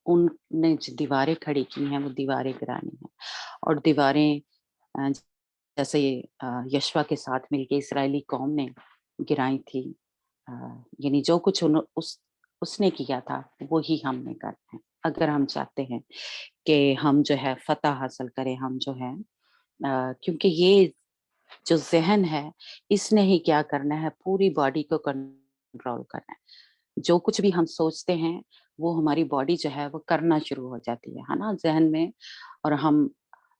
उनने जो दीवारें खड़ी की हैं, वो दीवारें गिरानी हैं। और दीवारें अ, जैसे यशवा के साथ मिलके इस्राएली कौम ने गिराई थी। अ, यानी जो कुछ उसने किया था, वो ही हमने करना है। अगर हम चाहते हैं कि हम जो है फ़तह हासिल करें, हम जो है क्योंकि ये जो ज़हन है, इसने ही क्या करना है, पूरी बॉडी को कंट्रोल करना है। जो कुछ भी हम सोचते हैं, वो हमारी बॉडी जो है वो करना शुरू हो जाती है ना? ज़हन में। और हम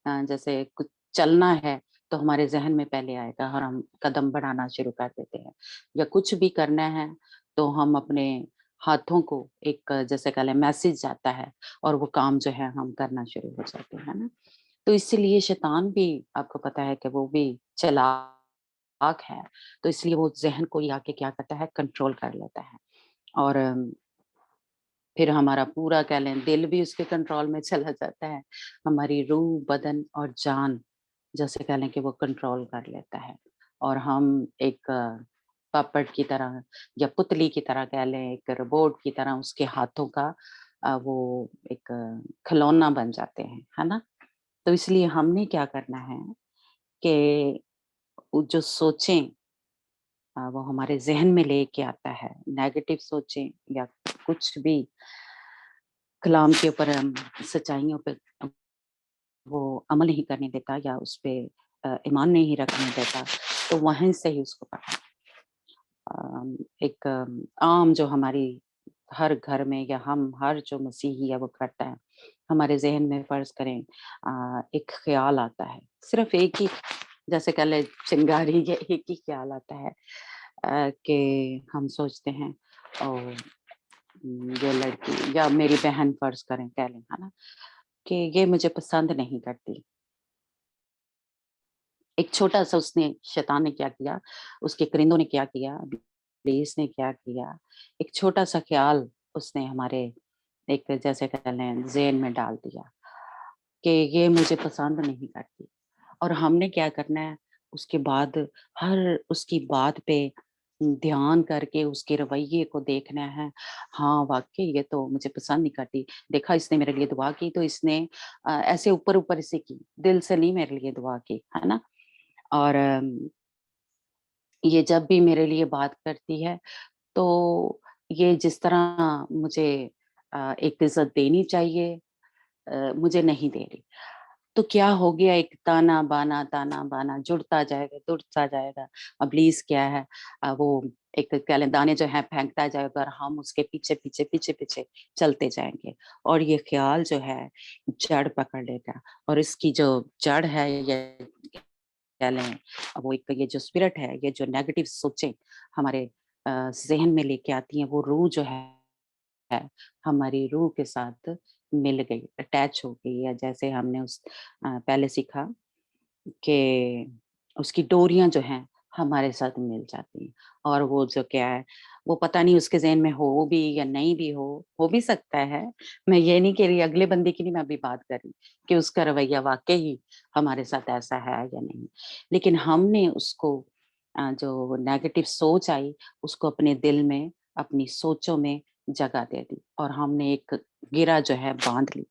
जैसे कुछ चलना है, तो हमारे ज़हन में पहले आएगा और हम कदम बढ़ाना शुरू कर देते हैं। या कुछ भी करना है, तो हम अपने हाथों को एक जैसे कह लें मैसेज जाता है और वो काम जो है हम करना शुरू हो जाते हैं, है ना? तो इसीलिए शैतान भी आपको पता है कि वो भी चालाक है, तो इसलिए वो ज़हन को ही आके क्या करता है, कंट्रोल कर लेता है। और फिर हमारा पूरा कह लें दिल भी उसके कंट्रोल में चला जाता है, हमारी रूह, बदन और जान जैसे कह लें कि वो कंट्रोल कर लेता है। और हम एक पपेट की तरह या पुतली की तरह कह लें, एक रोबोट की तरह उसके हाथों का वो एक खिलौना बन जाते हैं, है ना? तो इसलिए हमने क्या करना है कि वो जो सोचें वो हमारे ज़हन में लेके आता है, नेगेटिव सोचें या कुछ भी कलाम के ऊपर सच्चाइयों पे वो अमल नहीं करने देता या उस पे ईमान नहीं रखने देता, तो वहीं से ही उसको पकड़ो। एक आम जो हमारी हर घर में या हम हर जो मसीही है वो करता है, हमारे ज़हन में फ़र्ज़ करें एक ख़्याल आता है, सिर्फ़ एक ही जैसे कह लें चिंगारी या एक ही ख़्याल आता है कि हम सोचते हैं और ये लड़की या मेरी बहन फ़र्ज़ करें कह लें, है ना? कि ये मुझे पसंद नहीं करती। एक छोटा-सा उसने शैतान ने क्या किया, उसके करिंदों ने क्या किया, इब्लीस ने क्या किया, एक छोटा-सा ख़्याल उसने हमारे एक जैसे कह लें ज़हन में डाल दिया कि ये मुझे पसंद नहीं करती। और हमने क्या करना है, उसके बाद हर उसकी बात पे ध्यान करके उसके रवैये को देखना है। हाँ, वाक़ई ये तो मुझे पसंद नहीं करती। देखा इसने मेरे लिए दुआ की तो इसने ऐसे ऊपर-ऊपर से की, दिल से नहीं मेरे लिए दुआ की, है ना? और ये जब भी मेरे लिए बात करती है, तो ये जिस तरह मुझे एक इज़्ज़त देनी चाहिए, मुझे नहीं दे रही, तो क्या हो गया, एक ताना बाना जुड़ता जाएगा। अबलीस क्या है, वो एक कहले दाने जो है फेंकता जाएगा और हम उसके पीछे चलते जाएंगे, और ये ख्याल जो है जड़ पकड़ लेगा। और इसकी जो जड़ है, ये कह लें, वो एक ये जो स्पिरिट है, ये जो नेगेटिव सोचें हमारे जहन में लेके आती हैं, वो रूह जो है हमारी रूह के साथ मिल गई, अटैच हो गई है। जैसे हमने पहले सीखा कि उसकी डोरियां जो हैं हमारे साथ मिल जाती हैं, और वो जो क्या है, वो पता नहीं उसके ज़हन में हो भी या नहीं भी हो भी सकता है। मैं ये नहीं कह रही, अगले बंदे की नहीं मैं अभी बात कर रही कि उसका रवैया वाक़ई ही हमारे साथ ऐसा है या नहीं। लेकिन हमने उसको जो नेगेटिव सोच आई, उसको अपने दिल में, अपनी सोचों में जगह दे दी, और हमने एक गिरा जो है बाँध ली,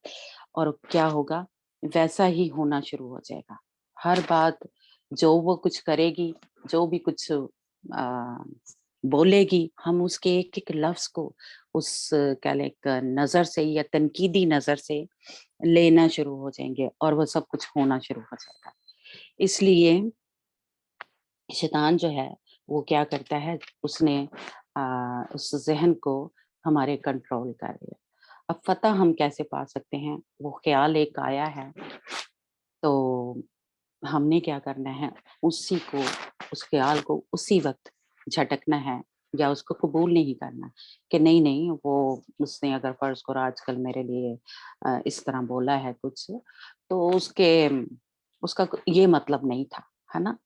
और क्या होगा, वैसा ही होना शुरू हो जाएगा। हर बात जो वो कुछ करेगी, जो भी कुछ बोलेगी, हम उसके एक-एक लफ्ज़ को उस क्या लें एक नज़र से या तनकीदी नज़र से लेना शुरू हो जाएँगे, और वो सब कुछ होना शुरू हो जाएगा। इसलिए शैतान जो है वो क्या करता है, उसने उस ज़हन को हमारे कंट्रोल कर लिया। अब फ़तह हम कैसे पा सकते हैं? वो ख़्याल एक आया है, तो हमने क्या करना है, उसी को, उस ख़्याल को उसी वक़्त झटकना है, या उसको कबूल नहीं करना कि नहीं वो उसने अगर फ़र्ज़ करो आजकल मेरे लिए इस तरह बोला है कुछ, तो उसका ये मतलब नहीं था, है ना?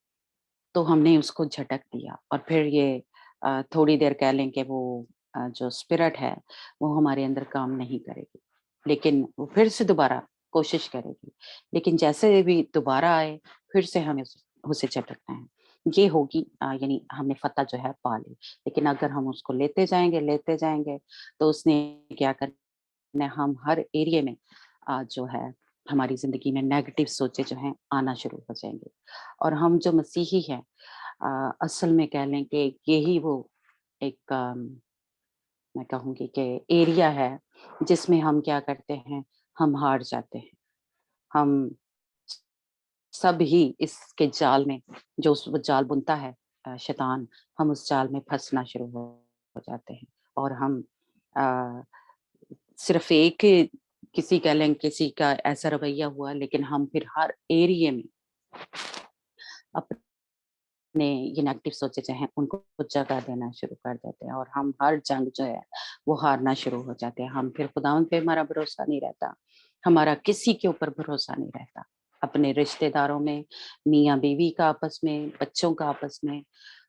तो हमने उसको झटक दिया, और फिर ये थोड़ी देर कह लें कि वो जो स्पिरिट है वो हमारे अंदर काम नहीं करेगी, लेकिन वो फिर से दोबारा कोशिश करेगी। लेकिन जैसे भी दोबारा आए, फिर से हमें उसे झटकना है। ये होगी यानी हमने फतह जो है पा ली। लेकिन अगर हम उसको लेते जाएंगे, तो उसने क्या करना है, हम हर एरिया में जो है हमारी जिंदगी में नेगेटिव सोचे जो हैं आना शुरू हो जाएंगे। और हम जो मसीही हैं, असल में कह लें कि यही वो एक मैं कहूँगी कि एरिया है जिसमें हम क्या करते हैं, हम हार जाते हैं। हम सब ही इसके जाल में, जो वो जाल बुनता है शैतान, हम उस जाल में फँसना शुरू हो जाते हैं, और हम अ, सिर्फ़ एक किसी कह लें किसी का ऐसा रवैया हुआ, लेकिन हम फिर हर एरिया में अपने ये नेगेटिव सोचे जो हैं उनको जगह देना शुरू कर देते हैं, और हम हर जंग जो है वो हारना शुरू हो जाते हैं। हम फिर खुदावंद पे हमारा भरोसा नहीं रहता, हमारा किसी के ऊपर भरोसा नहीं रहता। अपने रिश्तेदारों में, मियाँ बीवी का आपस में, बच्चों का आपस में,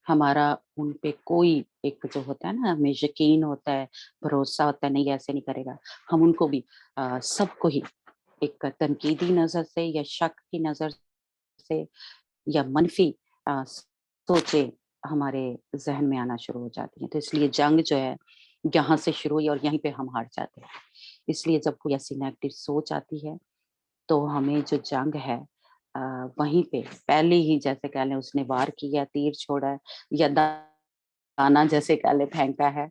हमारा उन पे कोई एक जो होता है ना, हमें यकीन होता है, भरोसा होता है, नहीं ऐसे नहीं करेगा। हम उनको भी सबको ही एक तनकीदी नज़र से या शक की नज़र से या मनफी सोचें हमारे ज़हन में आना शुरू हो जाती हैं। तो इसलिए जंग जो है यहाँ से शुरू हुई और यहीं पे हम हार जाते हैं। इसलिए जब कोई ऐसी नेगेटिव सोच आती है, तो हमें जो जंग है अ, वहीं पे पहले ही जैसे कह लें उसने वार किया, तीर छोड़ा है या दाना जैसे कह लें फेंका है,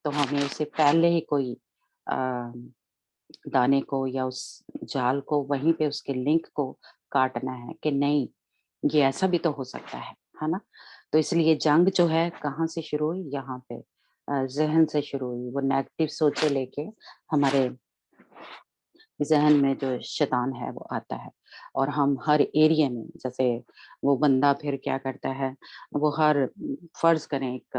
तो हमें उससे पहले ही कोई अ, दाने को या उस जाल को वहीं पे उसके लिंक को काटना है कि नहीं, ये ऐसा भी तो हो सकता है ना? तो इसलिए जंग जो है कहाँ से शुरू हुई? यहाँ पे ज़हन से शुरू हुई। वो नेगेटिव सोचें लेके हमारे ज़हन में जो शैतान है वो आता है, और हम हर एरिया में जैसे वो बंदा फिर क्या करता है, वो हर फ़र्ज़ करें एक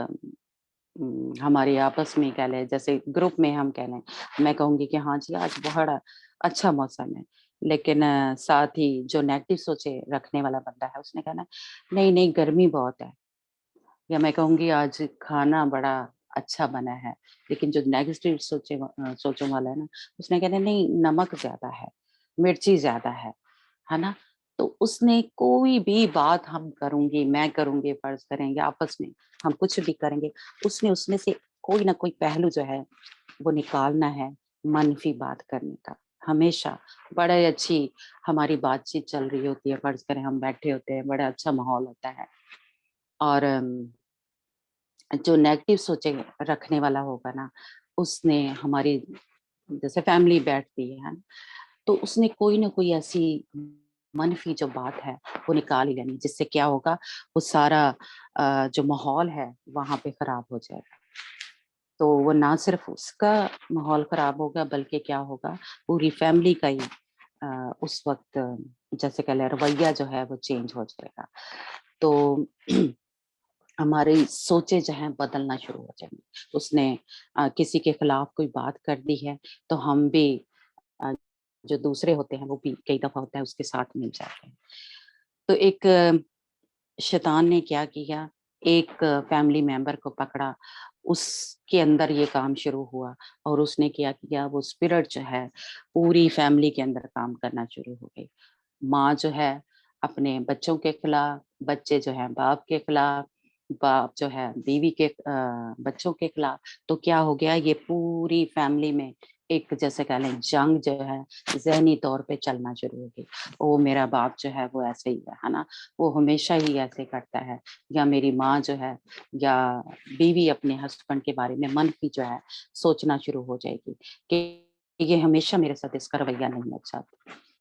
हमारे आपस में कह लें जैसे ग्रुप में हम कह लें, मैं कहूँगी कि हाँ जी आज बड़ा अच्छा मौसम है, लेकिन साथ ही जो नेगेटिव सोचे रखने वाला बंदा है उसने कहना नहीं नहीं गर्मी बहुत है, या मैं कहूँगी आज खाना बड़ा अच्छा बना है, लेकिन जो नेगेटिव सोचों वाला है ना, उसने कहना नहीं नमक ज्यादा है, मिर्ची ज्यादा है ना? तो उसने कोई भी बात हम करूंगी, मैं करूंगी, फर्ज करेंगे आपस में, हम कुछ भी करेंगे, उसने उसमें से कोई ना कोई पहलू जो है वो निकालना है, मनफी बात करने का। हमेशा बड़ा अच्छी हमारी बातचीत चल रही होती है, फर्ज करें हम बैठे होते हैं, बड़ा अच्छा माहौल होता है, और जो नेगेटिव सोचें रखने वाला होगा ना, उसने हमारी जैसे फैमिली बैठती है ना, तो उसने कोई ना कोई ऐसी मनफी जो बात है वो निकाल ही लेनी, जिससे क्या होगा, वो सारा जो माहौल है वहां पे खराब हो जाएगा। तो वो ना सिर्फ उसका माहौल खराब होगा, बल्कि क्या होगा, पूरी फैमिली का ही उस वक्त जैसे कह ले रवैया जो है वो चेंज हो जाएगा। तो हमारी सोचें जो हैं बदलना शुरू हो जाएंगी। उसने किसी के खिलाफ कोई बात कर दी है, तो हम भी अ, जो दूसरे होते हैं वो भी कई दफा होता है उसके साथ मिल जाते हैं। तो एक शैतान ने क्या किया, एक फैमिली मेंबर को पकड़ा, उसके अंदर ये काम शुरू हुआ, और उसने क्या किया, वो स्पिरिट जो है पूरी फैमिली के अंदर काम करना शुरू हो गई। माँ जो है अपने बच्चों के खिलाफ, बच्चे जो है बाप के खिलाफ, बाप जो है बीवी के बच्चों के खिलाफ। तो क्या हो गया, ये पूरी फैमिली में एक जैसे कह लें जंग जो है ज़हनी तौर पे चलना शुरू हो गई। ओ मेरा बाप जो है वो ऐसे ही है ना, वो हमेशा ही ऐसे करता है, या मेरी माँ जो है, या बीवी अपने हस्बैंड के बारे में मनफी जो है सोचना शुरू हो जाएगी कि ये हमेशा मेरे साथ इसका रवैया नहीं अच्छा,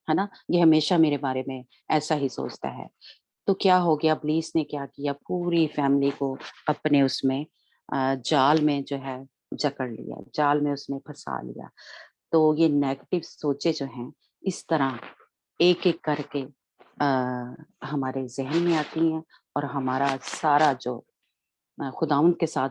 है ना, ये हमेशा मेरे बारे में ऐसा ही सोचता है। तो क्या हो गया, पुलिस ने क्या किया, पूरी फैमिली को अपने उसमें जाल में जो है जकड़ लिया, जाल में उसने फंसा लिया। तो ये नेगेटिव सोचे जो हैं इस तरह एक एक करके हमारे जहन में आती हैं, और हमारा सारा जो खुदावंद के साथ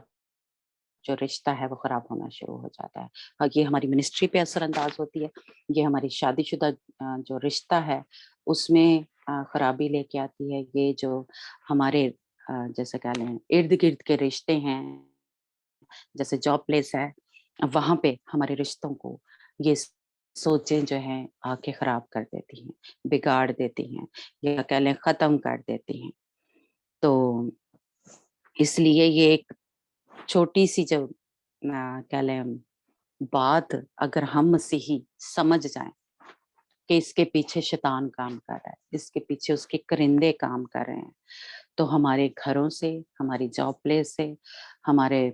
जो रिश्ता है वो खराब होना शुरू हो जाता है। ये हमारी मिनिस्ट्री पे असरअंदाज होती है, ये हमारी शादीशुदा जो रिश्ता है उसमें खराबी लेके आती है। ये जो हमारे जैसे कह लें इर्द गिर्द के रिश्ते हैं, जैसे जॉब प्लेस है, वहां पे हमारे रिश्तों को ये सोचें जो हैं आके खराब कर देती हैं, बिगाड़ देती हैं, या कह लें खत्म कर देती हैं। तो इसलिए ये एक छोटी सी जो कह लें बात, अगर हम मसीही समझ जाएं कि इसके पीछे शैतान काम कर रहा है, इसके पीछे उसके करिंदे काम कर रहे हैं, तो हमारे घरों से, हमारी जॉब प्लेस से, हमारे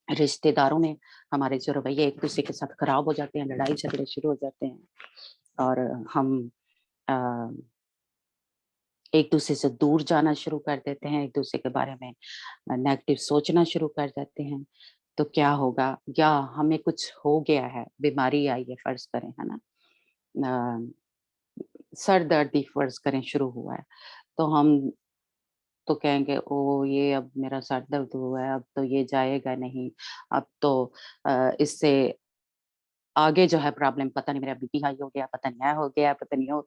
रिश्तेदारों में हमारे जो रवैये एक दूसरे के साथ खराब हो जाते हैं, लड़ाई झगड़े शुरू हो जाते हैं, और हम अ, एक दूसरे से दूर जाना शुरू कर देते हैं, एक दूसरे के बारे में नेगेटिव सोचना शुरू कर देते हैं। तो क्या होगा, या हमें कुछ हो गया है, बीमारी आई है फर्ज करें, है ना, सर दर्द ही फर्ज करें शुरू हुआ है, तो हम तो कहेंगे ओ ये अब मेरा सर दर्द हुआ है, अब तो ये जाएगा नहीं, अब तो इससे आगे जो है प्रॉब्लम, पता नहीं मेरा बीपी हाई हो गया, पता नहीं है हो गया, पता नहीं हो,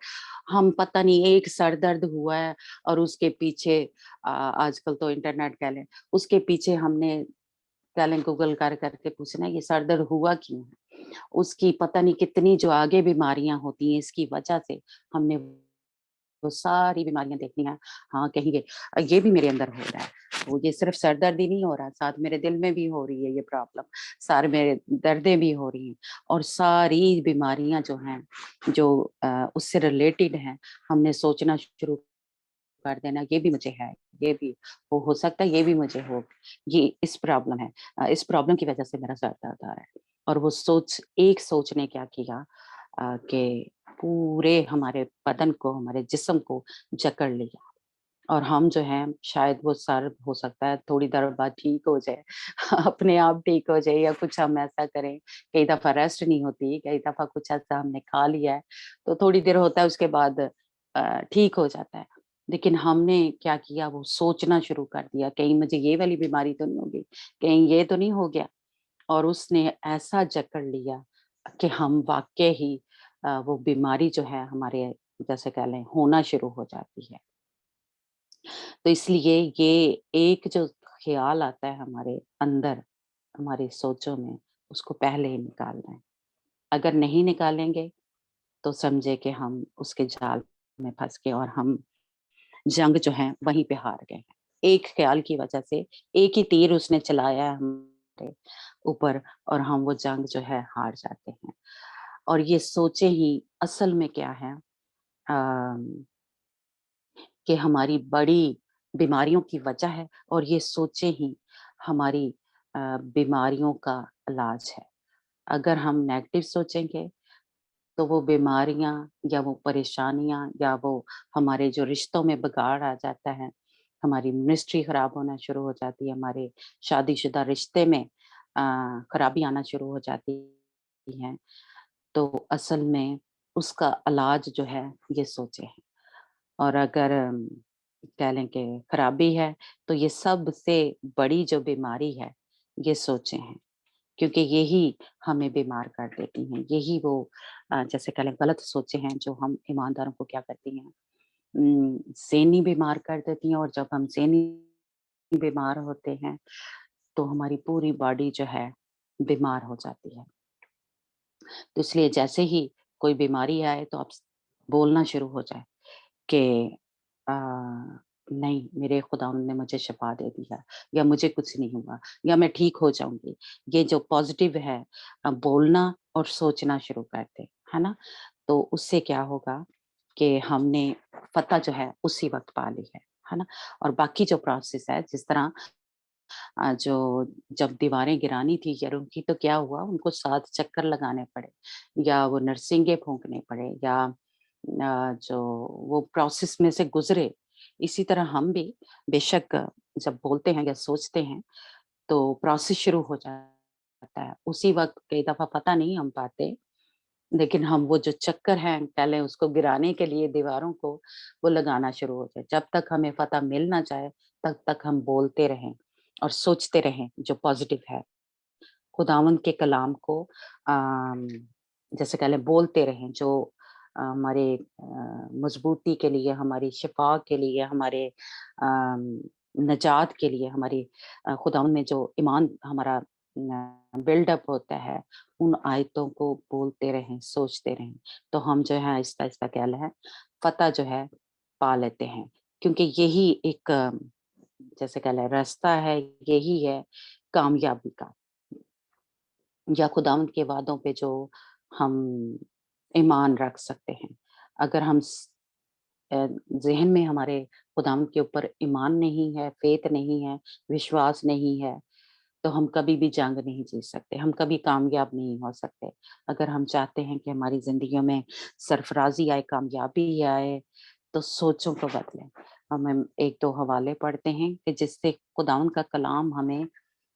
हम पता नहीं एक सर दर्द हुआ है, और उसके पीछे आजकल तो इंटरनेट कह लें, उसके पीछे हमने कह लें गूगल कर करके पूछना है ये सर दर्द हुआ क्यों है, उसकी पता नहीं कितनी जो आगे बीमारियां होती हैं इसकी वजह से, हमने वो सारी बीमारियां देखनी है। हाँ कहेंगे ये भी मेरे अंदर हो रहा है, तो ये सिर्फ सर दर्द ही नहीं हो रहा, साथ मेरे दिल में भी हो रही है ये प्रॉब्लम, सारे मेरे दर्दें भी हो रही हैं, और सारी बीमारियां जो हैं जो उससे रिलेटेड हैं, हमने सोचना शुरू कर देना ये भी मुझे है, ये भी हो सकता है, ये भी मुझे हो, ये इस प्रॉब्लम है, इस प्रॉब्लम की वजह से मेरा सर दर्द आ रहा है। और वो सोच ने क्या किया कि पूरे हमारे बदन को, हमारे जिस्म को जकड़ लिया, और हम जो हैं शायद वो सर हो सकता है थोड़ी देर बाद ठीक हो जाए अपने आप ठीक हो जाए, या कुछ हम ऐसा करें, कई दफा रेस्ट नहीं होती, कई दफा कुछ ऐसा हमने खा लिया है तो थोड़ी देर होता है उसके बाद ठीक हो जाता है। लेकिन हमने क्या किया, वो सोचना शुरू कर दिया कहीं मुझे ये वाली बीमारी तो नहीं होगी, कहीं ये तो नहीं हो गया, और उसने ऐसा जकड़ लिया कि हम वाकई ही वो बीमारी जो है हमारे जैसे कह लें होना शुरू हो जाती है। तो इसलिए ये एक जो ख्याल आता है हमारे अंदर, हमारी सोचों में, उसको पहले ही निकालना है। अगर नहीं निकालेंगे तो समझे कि हम उसके जाल में फंस गए, और हम जंग जो है वहीं पे हार गए हैं। एक ख्याल की वजह से एक ही तीर उसने चलाया है हमारे ऊपर, और हम वो जंग जो है हार जाते हैं। और ये सोचे ही असल में क्या है, कि हमारी बड़ी बीमारियों की वजह है, और ये सोचें ही हमारी बीमारियों का इलाज है। अगर हम नेगेटिव सोचेंगे तो वो बीमारियां या वो परेशानियां या वो हमारे जो रिश्तों में बिगाड़ आ जाता है, हमारी मिनिस्ट्री खराब होना शुरू हो जाती है, हमारे शादीशुदा रिश्ते में खराबी आना शुरू हो जाती है, तो असल में उसका इलाज जो है ये सोचे है। और अगर कह लें कि खराबी है, तो ये सबसे बड़ी जो बीमारी है ये सोचे हैं, क्योंकि यही हमें बीमार कर देती हैं। यही वो जैसे कह लें गलत सोचे हैं जो हम ईमानदारों को क्या करती हैं, ज़हनी बीमार कर देती हैं। और जब हम ज़हनी बीमार होते हैं तो हमारी पूरी बॉडी जो है बीमार हो जाती है। तो इसलिए जैसे ही कोई बीमारी आए तो आप बोलना शुरू हो जाए कि अ, नहीं, मेरे खुदावंद ने मुझे शिफा दे दिया, या मुझे कुछ नहीं हुआ, या मैं ठीक हो जाऊंगी। ये जो पॉजिटिव है, बोलना और सोचना शुरू कर दे, है ना? तो उससे क्या होगा कि हमने फतह जो है उसी वक्त पा ली है ना? और बाकी जो प्रोसेस है, जिस तरह जो जब दीवारें गिरानी थी या उनकी, तो क्या हुआ, उनको 7 चक्कर लगाने पड़े, या वो नरसिंगे फूँकने पड़े, या जो वो प्रोसेस में से गुज़रे। इसी तरह हम भी बेशक जब बोलते हैं या सोचते हैं तो प्रोसेस शुरू हो जाता है। उसी वक़्त कई दफ़ा पता नहीं हम पाते, लेकिन हम वो जो चक्कर हैं पहले उसको गिराने के लिए दीवारों को वो लगाना शुरू हो जाए। जब तक हमें फ़तह मिल ना जाए तब तक हम बोलते रहें और सोचते रहें जो पॉज़िटिव है। खुदावंद के कलाम को अम, जैसे कह लें बोलते रहें, जो हमारे मज़बूती के लिए, हमारी शिफ़ा के लिए, हमारे निजात के लिए, हमारी खुदावंद में जो ईमान हमारा बिल्डअप होता है, उन आयतों को बोलते रहें, सोचते रहें, तो हम जो है आहिस्ता-आहिस्ता क्या है फ़तह जो है पा लेते हैं। क्योंकि यही एक जैसे कह लें रास्ता है, यही है कामयाबी का, या खुदावंद के वादों पे जो हम ईमान रख सकते हैं। अगर हम ज़हन में हमारे खुदावंद के ऊपर ईमान नहीं है, फ़ेथ नहीं है, विश्वास नहीं है, तो हम कभी भी जंग नहीं जीत सकते, हम कभी कामयाब नहीं हो सकते। अगर हम चाहते हैं कि हमारी ज़िंदगियों में सरफ़राज़ी आए, कामयाबी आए, तो सोचों को बदलें। हम 1-2 हवाले पढ़ते हैं कि जिससे खुदावंद का कलाम हमें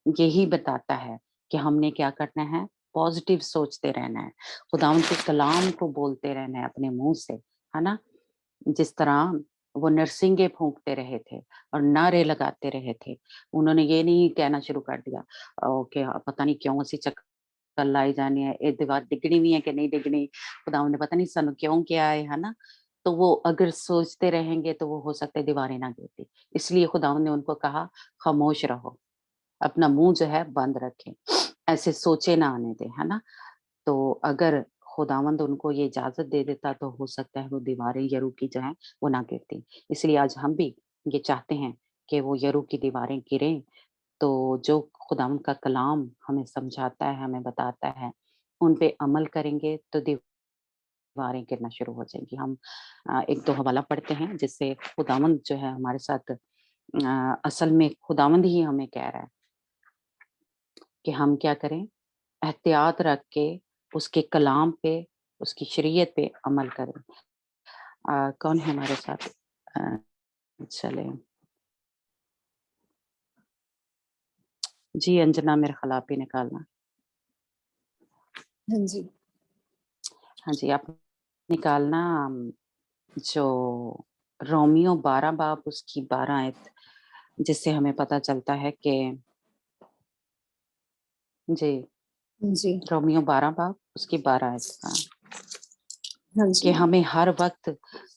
यही बताता है कि हमने क्या करना है, पॉज़िटिव सोचते रहना है। खुदावंद के कलाम को बोलते रहना है अपने मुँह से, है ना? जिस तरह वो नरसिंगे फूँकते रहे थे और नारे लगाते रहे थे। उन्होंने ये नहीं कहना शुरू कर दिया कि पता नहीं क्यों ਅਸੀਂ ਚੱਕਰ ਲਾਈ जानी है, ये दीवार डिगनी भी है कि नहीं डिगनी, खुदावंद ने पता नहीं सानू क्यों किया है ना? तो वो अगर सोचते रहेंगे तो वो हो सकता है दीवारें ना गिरती। इसलिए खुदावंद ने उनको कहा, खामोश रहो, अपना मुँह जो है बंद रखें, ऐसे सोचे ना आने दें, है ना? तो अगर खुदावंद उनको ये इजाज़त दे देता तो हो सकता है वो दीवारें यरू की जो हैं वो ना गिरती। इसलिए आज हम भी ये चाहते हैं कि वो यरू की दीवारें गिरें, तो जो खुदावंद का कलाम हमें समझाता है, हमें बताता है, उन पे अमल करेंगे तो दीवारें गिरना शुरू हो जाएँगी। हम 1-2 हवाला पढ़ते हैं जिससे खुदावंद जो है हमारे साथ असल में खुदावंद ही हमें कह रहा है कि हम क्या करें, एहतियात रख के उसके कलाम पे, उसकी शरीयत पे अमल करें। कौन है हमारे साथ? अ, चलें। जी, अंजना मेरे ख़्याल आप ही निकालना। हाँ जी। हाँ जी, आप निकालना जो रोमियो 12 बाब उसकी 12 आयत, जिससे हमें पता चलता है कि जी, जी। रोमियो 12 बाब उसकी 12 आयत, हाँ, हाँ कि जी। हमें हर वक़्त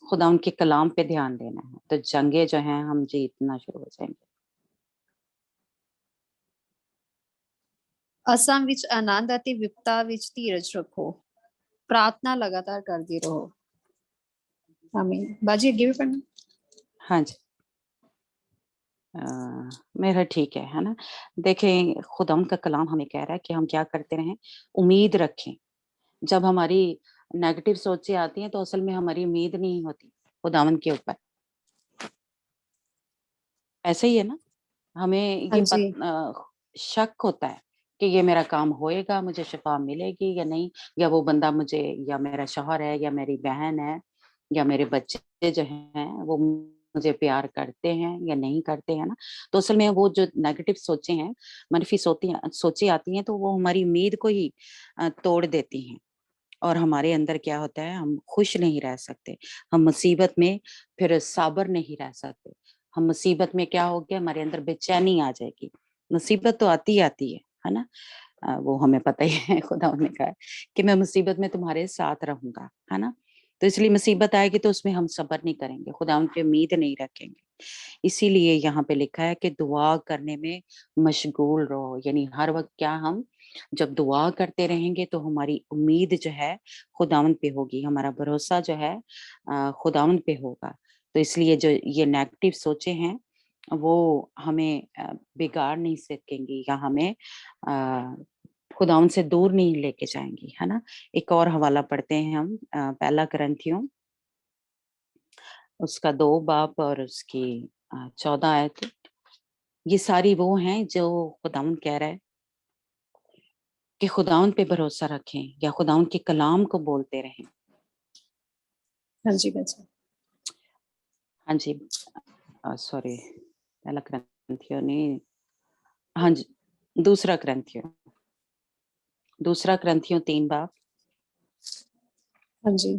खुदा उनके कलाम पे ध्यान देना है, तो जंगें जो हैं हम जीतना शुरू हो जाएँगे। ਅਸਾਂ ਵਿੱਚ ਆਨੰਦ ਅਤੇ ਵਿਪਤਾ ਵਿੱਚ ਧੀਰਜ ਰੱਖੋ। प्रार्थना लगातार करती रहो। आमीन। बाजी आगे भी पढ़ना। हाँ जी। मेरा ठीक है ना? देखें खुदावंद का कलाम हमें कह रहा है कि हम क्या करते रहें, उम्मीद रखें। जब हमारी नेगेटिव सोचें आती हैं तो असल में हमारी उम्मीद नहीं होती खुदावंद के ऊपर। ऐसे ही है ना? हमें हाँ ये जी। शक होता है कि ये मेरा काम होएगा, मुझे शिफा मिलेगी या नहीं, या वो बंदा मुझे, या मेरा शौहर है या मेरी बहन है या मेरे बच्चे जो हैं वो मुझे प्यार करते हैं या नहीं करते हैं ना। तो असल में वो जो नेगेटिव सोचें हैं, मनफी सोचें आती हैं, तो वो हमारी उम्मीद को ही तोड़ देती हैं और हमारे अंदर क्या होता है, हम खुश नहीं रह सकते, हम मुसीबत में फिर साबर नहीं रह सकते। हम मुसीबत में क्या हो गया, हमारे अंदर बेचैनी आ जाएगी। मुसीबत तो आती है ना। वो हमें पता ही है, खुदा ने कहा है कि मैं मुसीबत में तुम्हारे साथ रहूंगा, है ना। तो इसलिए मुसीबत आएगी तो उसमें हम सब्र नहीं करेंगे, खुदा उन पे उम्मीद नहीं रखेंगे। इसीलिए यहाँ पे लिखा है कि दुआ करने में मशगूल रहो, यानी हर वक्त क्या, हम जब दुआ करते रहेंगे तो हमारी उम्मीद जो है खुदावंद पे होगी, हमारा भरोसा जो है खुदावंद पे होगा। तो इसलिए जो ये नेगेटिव सोचे हैं वो हमें बिगाड़ नहीं सकेंगी या हमें खुदावंद से दूर नहीं लेके जाएंगी, है ना। एक और हवाला पढ़ते हैं हम, पहला करंथियों उसका 2 बाब और उसकी 14 आयत। ये सारी वो हैं जो खुदावंद कह रहा है कि खुदावंद पे भरोसा रखें या खुदावंद के कलाम को बोलते रहें। हाँ जी बच्चा। हाँ जी, सॉरी, पहला करंथियों नहीं, हाँ जी, दूसरा करंथियों 3 बाब हाँ जी,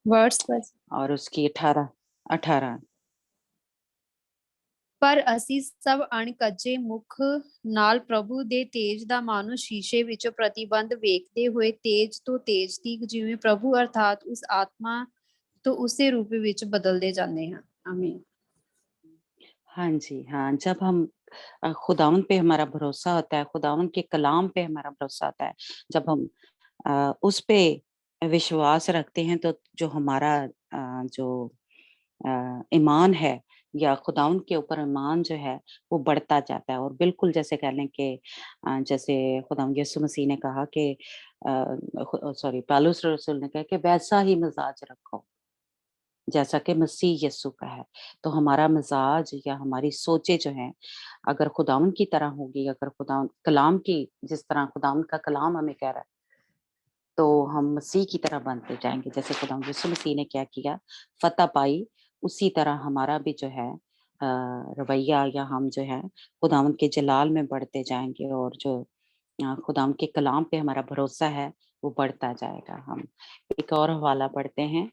वर्ड्स बस। और उसकी 18 ਪਰ ਅਸੀਂ ਸਭ ਅਣਕੱਜੇ ਮੁਖ ਨਾਲ ਪ੍ਰਭੂ ਦੇ ਤੇਜ ਦਾ ਮਾਨੋ ਸ਼ੀਸ਼ੇ ਵਿੱਚੋਂ ਪ੍ਰਤੀਬੰਧ ਵੇਖਦੇ ਹੋਏ ਤੇਜ ਤੋਂ ਤੇਜ ਤੀਕ ਜਿਵੇਂ ਪ੍ਰਭੂ ਅਰਥਾਤ ਉਸ ਆਤਮਾ ਤੋਂ ਉਸੇ ਰੂਪ ਵਿੱਚ ਬਦਲਦੇ ਜਾਂਦੇ ਹਾਂ। ਆਮੀਨ। हाँ जी, हाँ, जब हम खुदावंद पे हमारा भरोसा होता है, खुदावंद के कलाम पे हमारा भरोसा होता है, जब हम उस पे विश्वास रखते हैं, तो जो हमारा जो ईमान है या खुदावंद के ऊपर ईमान जो है वो बढ़ता जाता है। और बिल्कुल जैसे कह लें कि जैसे खुदावंद यीशु मसीह ने कहा कि सॉरी, पौलुस रसूल ने कहा कि वैसा ही मिजाज रखो जैसा कि मसीह यीशु का है। तो हमारा मिजाज या हमारी सोचें जो हैं अगर खुदावंद की तरह होगी, अगर खुदावंद कलाम की, जिस तरह खुदावंद का कलाम हमें कह रहा है, तो हम मसीह की तरह बनते जाएंगे। जैसे खुदावंद यीशु मसीह ने क्या किया, फतह पाई, उसी तरह हमारा भी जो है रवैया या हम जो है खुदावंद के जलाल में बढ़ते जाएंगे और जो खुदावंद के कलाम पे हमारा भरोसा है वो बढ़ता जाएगा। हम एक और हवाला पढ़ते हैं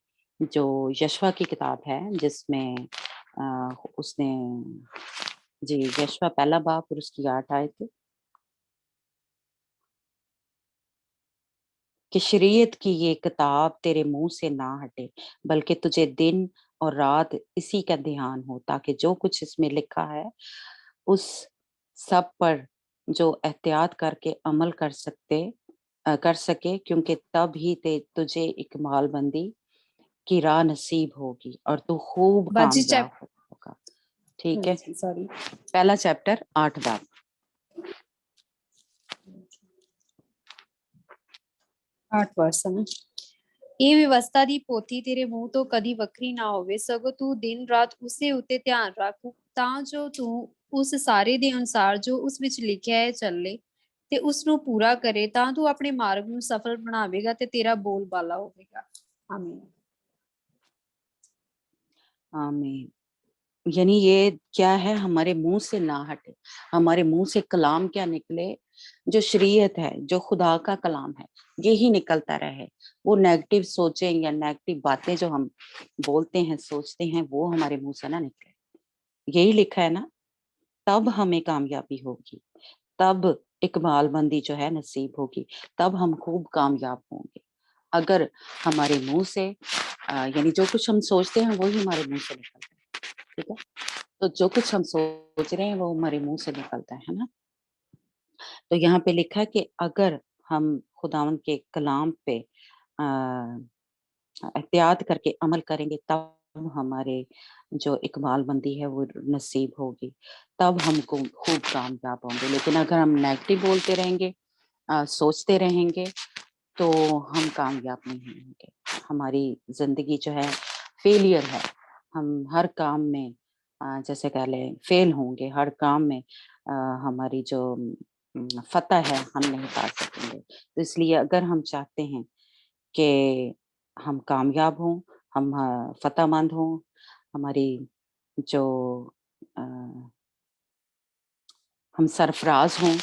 जो यशवा की किताब है, जिसमें उसने जी यशवा पहला बाब और उसकी 8 आयत कि शरीयत की ये किताब तेरे मुंह से ना हटे, बल्कि तुझे दिन और रात इसी का ध्यान हो, ताकि जो कुछ इसमें लिखा है उस सब पर जो एहतियात करके अमल कर सके, क्योंकि तब ही तुझे इकमालबंदी की राह नसीब होगी और तू खूब बाजी कामयाब होगा। ठीक है, सॉरी, पहला चैप्टर 8 बाब। 8 वर्ष है ना। ਇਹ ਵਿਵਸਥਾ ਦੀ ਪੋਥੀ ਤੇਰੇ ਮੂੰਹ ਤੋਂ ਕਦੀ ਵੱਖਰੀ ਨਾ ਹੋਵੇ, ਸਗੋਂ ਤੂੰ ਦਿਨ ਰਾਤ ਉਸੇ ਉੱਤੇ ਧਿਆਨ ਰੱਖ, ਤਾਂ ਜੋ ਤੂੰ ਉਸ ਸਾਰੇ ਦੇ ਅਨੁਸਾਰ ਜੋ ਉਸ ਵਿੱਚ ਲਿਖਿਆ ਹੈ ਚੱਲੇ ਤੇ ਉਸ ਨੂੰ ਪੂਰਾ ਕਰੇ, ਤਾਂ ਤੂੰ ਆਪਣੇ ਮਾਰਗ ਨੂੰ ਸਫਲ ਬਣਾਵੇਗਾ ਤੇ ਤੇਰਾ ਬੋਲ ਬਾਲਾ ਹੋਵੇਗਾ। ਆਮੀਨ। आमीन। यानी ये क्या है, हमारे मुंह से ना हटे, हमारे मुंह से कलाम क्या निकले, जो शरीयत है, जो खुदा का कलाम है, यही निकलता रहे। वो नेगेटिव सोचें या नेगेटिव बातें जो हम बोलते हैं, सोचते हैं, वो हमारे मुंह से ना निकले। यही लिखा है ना, तब हमें कामयाबी होगी, तब इकबालबंदी जो है नसीब होगी, तब हम खूब कामयाब होंगे। अगर हमारे मुंह से यानी जो कुछ हम सोचते हैं वही हमारे मुंह से निकलता है। ठीक है, तो जो कुछ हम सोच रहे हैं वो हमारे मुंह से निकलता है ना। तो यहाँ पे लिखा है कि अगर हम खुदावंद के कलाम पे एहतियात करके अमल करेंगे, तब हमारे जो इकबालबंदी है वो नसीब होगी, तब हमको खूब कामयाब होंगे। लेकिन अगर हम नेगेटिव बोलते रहेंगे, सोचते रहेंगे, तो हम कामयाब नहीं होंगे। हमारी जिंदगी जो है फेलियर है, हम हर काम में जैसे कह लें फेल होंगे, हर काम में हमारी जो फतह है हम नहीं पा सकेंगे। तो इसलिए अगर हम चाहते हैं कि हम कामयाब हों, हम फ़तहमंद हों, हमारी जो अ, हम सरफ़राज़ हों,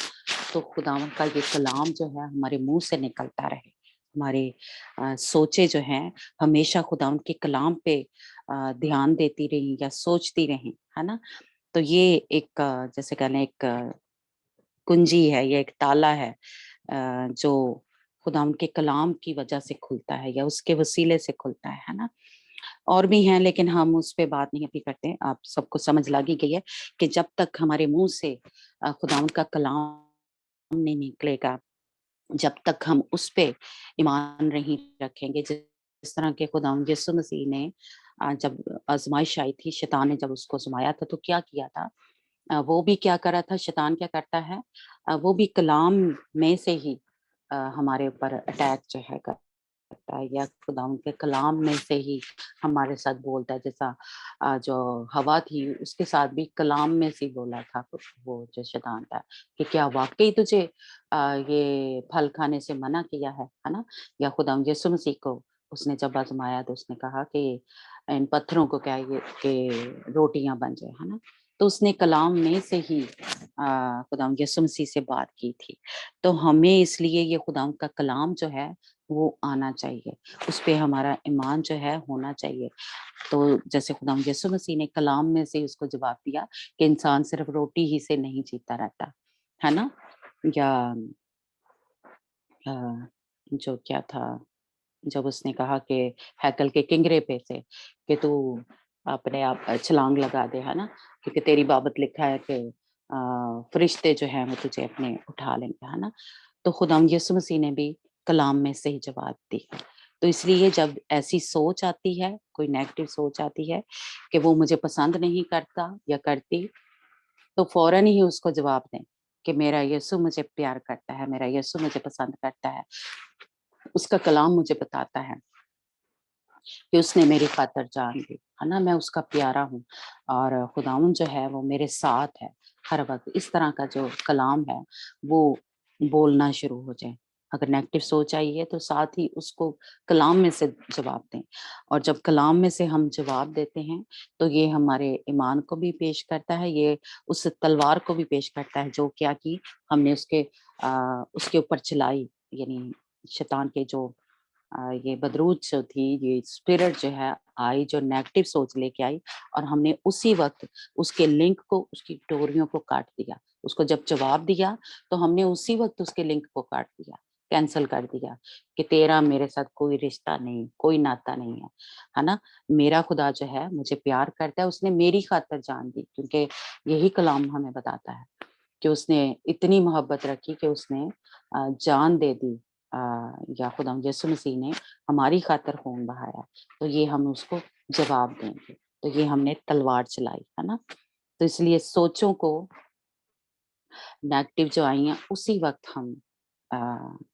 तो खुदावंद का ये कलाम जो है हमारे मुँह से निकलता रहे। हमारे सोचें जो हैं हमेशा खुदावंद के कलाम पे ध्यान देती रहें या सोचती रहें, है ना? तो ये एक जैसे कह लें एक कुंजी है, ये एक ताला है जो खुदावंद के कलाम की वजह से खुलता है या उसके वसीले से खुलता है ना? और भी हैं लेकिन हम उस पे बात नहीं अभी करते। आप सबको समझ लग ही गई है कि जब तक हमारे मुँह से खुदावंद का कलाम नहीं निकलेगा, जब तक हम उस पे ईमान नहीं रखेंगे, जिस तरह के खुदावंद यीशु मसीह ने जब आज़माइश आई थी, शैतान ने जब उसको आज़माया था, तो क्या किया था? वो भी क्या करा था, शैतान क्या करता है, वो भी कलाम में से ही हमारे ऊपर अटैक जो है करता है या खुदावंद के कलाम में से ही हमारे साथ बोलता है। जैसा जो हवा थी उसके साथ भी कलाम में से ही बोला था वो जो शैतान था कि क्या वाकई तुझे ये फल खाने से मना किया है ना? या खुदावंद यीशु मसीह को उसने जब आजमाया तो उसने कहा कि इन पत्थरों को क्या ये कि रोटियां बन जाए, है ना? तो उसने कलाम में से ही खुदावंद यीशु मसीह से बात की थी। तो हमें इसलिए ये खुदावंद का कलाम जो है वो आना चाहिए, उस पे हमारा ईमान जो है होना चाहिए। तो जैसे खुदावंद यीशु मसीह ने कलाम में से उसको जवाब दिया कि इंसान सिर्फ रोटी ही से नहीं जीता रहता, है ना? या जो क्या था जब उसने कहा कि हैकल के किंगरे पे से कि तू अपने आप छलांग लगा दे, है ना? क्योंकि तेरी बाबत लिखा है कि फरिश्ते जो हैं वो तुझे अपने उठा लेंगे, है ना? तो खुदावंद यीशु मसीह ने भी कलाम में से ही जवाब दी। तो इसलिए जब ऐसी सोच आती है, कोई नेगेटिव सोच आती है कि वो मुझे पसंद नहीं करता या करती, तो फ़ौरन ही उसको जवाब दें कि मेरा यीशु मुझे प्यार करता है, मेरा यीशु मुझे पसंद करता है। उसका कलाम मुझे बताता है कि उसने मेरी खातिर जान दी, है ना? मैं उसका प्यारा हूँ और खुदावंद जो है वो मेरे साथ है हर वक़्त। इस तरह का जो कलाम है वो बोलना शुरू हो जाए। अगर नेगेटिव सोच आई है तो साथ ही उसको कलाम में से जवाब दें और जब कलाम में से हम जवाब देते हैं तो ये हमारे ईमान को भी पेश करता है, ये उस तलवार को भी पेश करता है जो क्या की हमने उसके ऊपर चलाई, यानी शैतान के जो ये बदरूद जो थी, ये स्पिरिट जो है आई, जो नेगेटिव सोच लेके आई और हमने उसी वक़्त उसके लिंक को, उसकी डोरियों को काट दिया। उसको जब जवाब दिया, तो हमने उसी वक़्त उसके लिंक को काट दिया, कैंसल कर दिया कि तेरा मेरे साथ कोई रिश्ता नहीं, कोई नाता नहीं है ना? मेरा खुदा जो है मुझे प्यार करता है, उसने मेरी खातिर जान दी क्योंकि यही कलाम हमें बताता है कि उसने इतनी मोहब्बत रखी कि उसने जान दे दी अ, या खुदावंद यीशु मसीह ने हमारी खातिर खून बहाया, तो ये हम उसको जवाब देंगे। तो ये हमने तलवार चलाई, है ना? तो इसलिए सोचों को नेगेटिव जो आई हैं उसी वक़्त हम अ,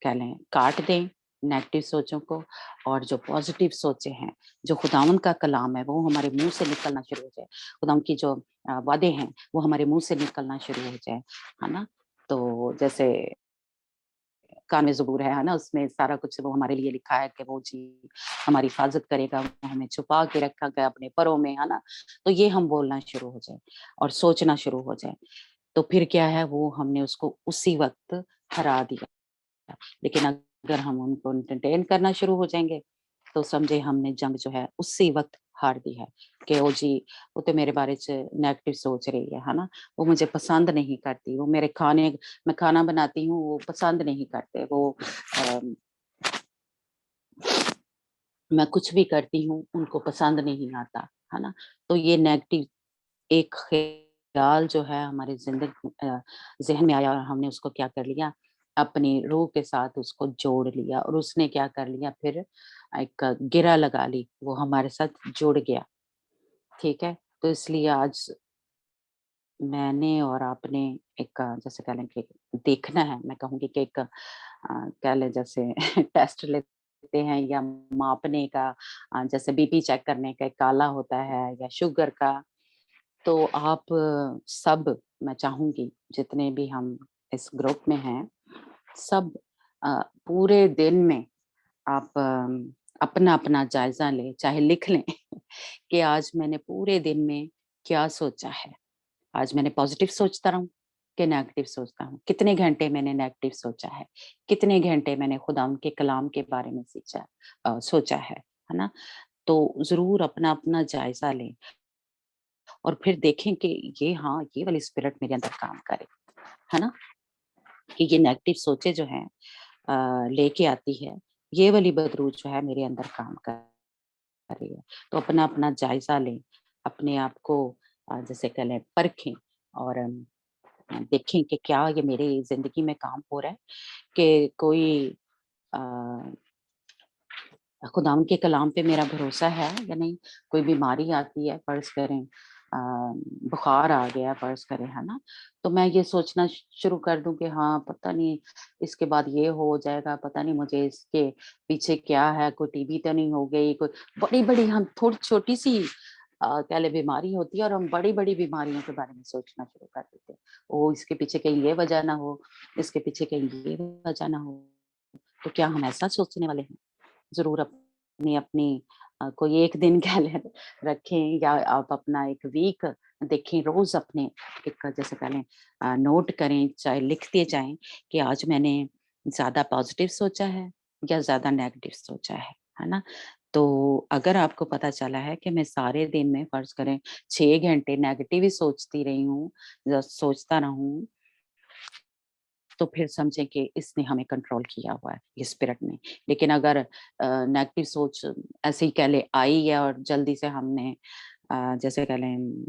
कह लें काट दें नेगेटिव सोचों को और जो पॉज़िटिव सोचें हैं, जो खुदावंद का कलाम है वो हमारे मुँह से निकलना शुरू हो जाए। खुदावंद की जो वादे हैं वो हमारे मुँह से निकलना शुरू हो जाए, है ना? तो जैसे कान में ज़बूर है ना? उसमें सारा कुछ वो हमारे लिए लिखा है कि वो जी हमारी हिफाज़त करेगा, वो हमें छुपा के रखा गया अपने परों में, है ना? तो ये हम बोलना शुरू हो जाए और सोचना शुरू हो जाए, तो फिर क्या है वो हमने उसको उसी वक़्त हरा दिया। लेकिन अगर हम उनको एंटरटेन करना शुरू हो जाएँगे, तो समझे हमने जंग जो है उसी वक़्त हार दी है कि ओ जी, वो तो मेरे बारे च नेगेटिव सोच रही है ना? वो मुझे पसंद नहीं करती, वो मेरे खाने मैं खाना बनाती हूँ, वो पसंद नहीं करते, वो अ, मैं कुछ भी करती हूँ, उनको पसंद नहीं आता, है ना? तो ये नेगेटिव एक ख़्याल जो है हमारी ज़हन में आया और हमने उसको क्या कर लिया, अपनी रूह के साथ उसको जोड़ लिया और उसने क्या कर लिया फिर एक गिरा लगा ली, वो हमारे साथ जुड़ गया, ठीक है? तो इसलिए आज मैंने और आपने एक जैसे कह लें कि देखना है, मैं कहूँगी कि एक कह लें जैसे टेस्ट लेते हैं या मापने का जैसे बीपी चेक करने का एक आला होता है या शुगर का, तो आप सब मैं चाहूंगी जितने भी हम इस ग्रुप में हैं सब पूरे दिन में आप अपना अपना जायजा लें, चाहे लिख लें कि आज मैंने पूरे दिन में क्या सोचा है। आज मैंने पॉजिटिव सोचता रहूं कि नेगेटिव सोचता हूँ, कितने घंटे मैंने नेगेटिव सोचा है, कितने घंटे मैंने खुदा के कलाम के बारे में सोचा है ना। तो जरूर अपना अपना जायजा लें और फिर देखें कि ये वाली स्पिरिट मेरे अंदर काम करे, है ना, कि ये नेगेटिव सोचे जो है लेके आती है, ये वाली बदरूह जो है मेरे अंदर काम कर रही है। तो अपना अपना जायजा लें, अपने आप को जैसे कह लें परखें और देखें कि क्या ये मेरी जिंदगी में काम हो रहा है, कि कोई अ, खुदावंद के कलाम पे मेरा भरोसा है या नहीं। कोई बीमारी आती है, फर्ज करें बुखार आ गया फर्ज करें, है ना, तो मैं ये सोचना शुरू कर दूं कि हाँ पता नहीं इसके बाद ये हो जाएगा, पता नहीं मुझे इसके पीछे क्या है, कोई टीबी तो नहीं हो गई, कोई बड़ी बड़ी हम थोड़ी छोटी सी कह ले बीमारी होती है और हम बड़ी बड़ी बीमारियों के बारे में सोचना शुरू कर देते हैं। ओ इसके पीछे कहीं ये वजह ना हो, इसके पीछे कहीं ये वजह ना हो। तो क्या हम ऐसा सोचने वाले हैं? ज़रूर अपनी अपनी कोई एक दिन कह लें रखें या आप अपना एक वीक देखें, रोज़ अपने एक जैसे कह लें नोट करें, चाहे लिखते जाएँ कि आज मैंने ज़्यादा पॉज़िटिव सोचा है या ज़्यादा नेगेटिव सोचा है ना? तो अगर आपको पता चला है कि मैं सारे दिन में फ़र्ज़ करें 6 घंटे नेगेटिव ही सोचती रही हूँ या सोचता रहा हूँ, तो फिर समझें कि इसने हमें कंट्रोल किया हुआ है, ये स्पिरिट ने। लेकिन अगर नेगेटिव सोच ऐसे ही कह लें आई है और जल्दी से हमने जैसे कह लें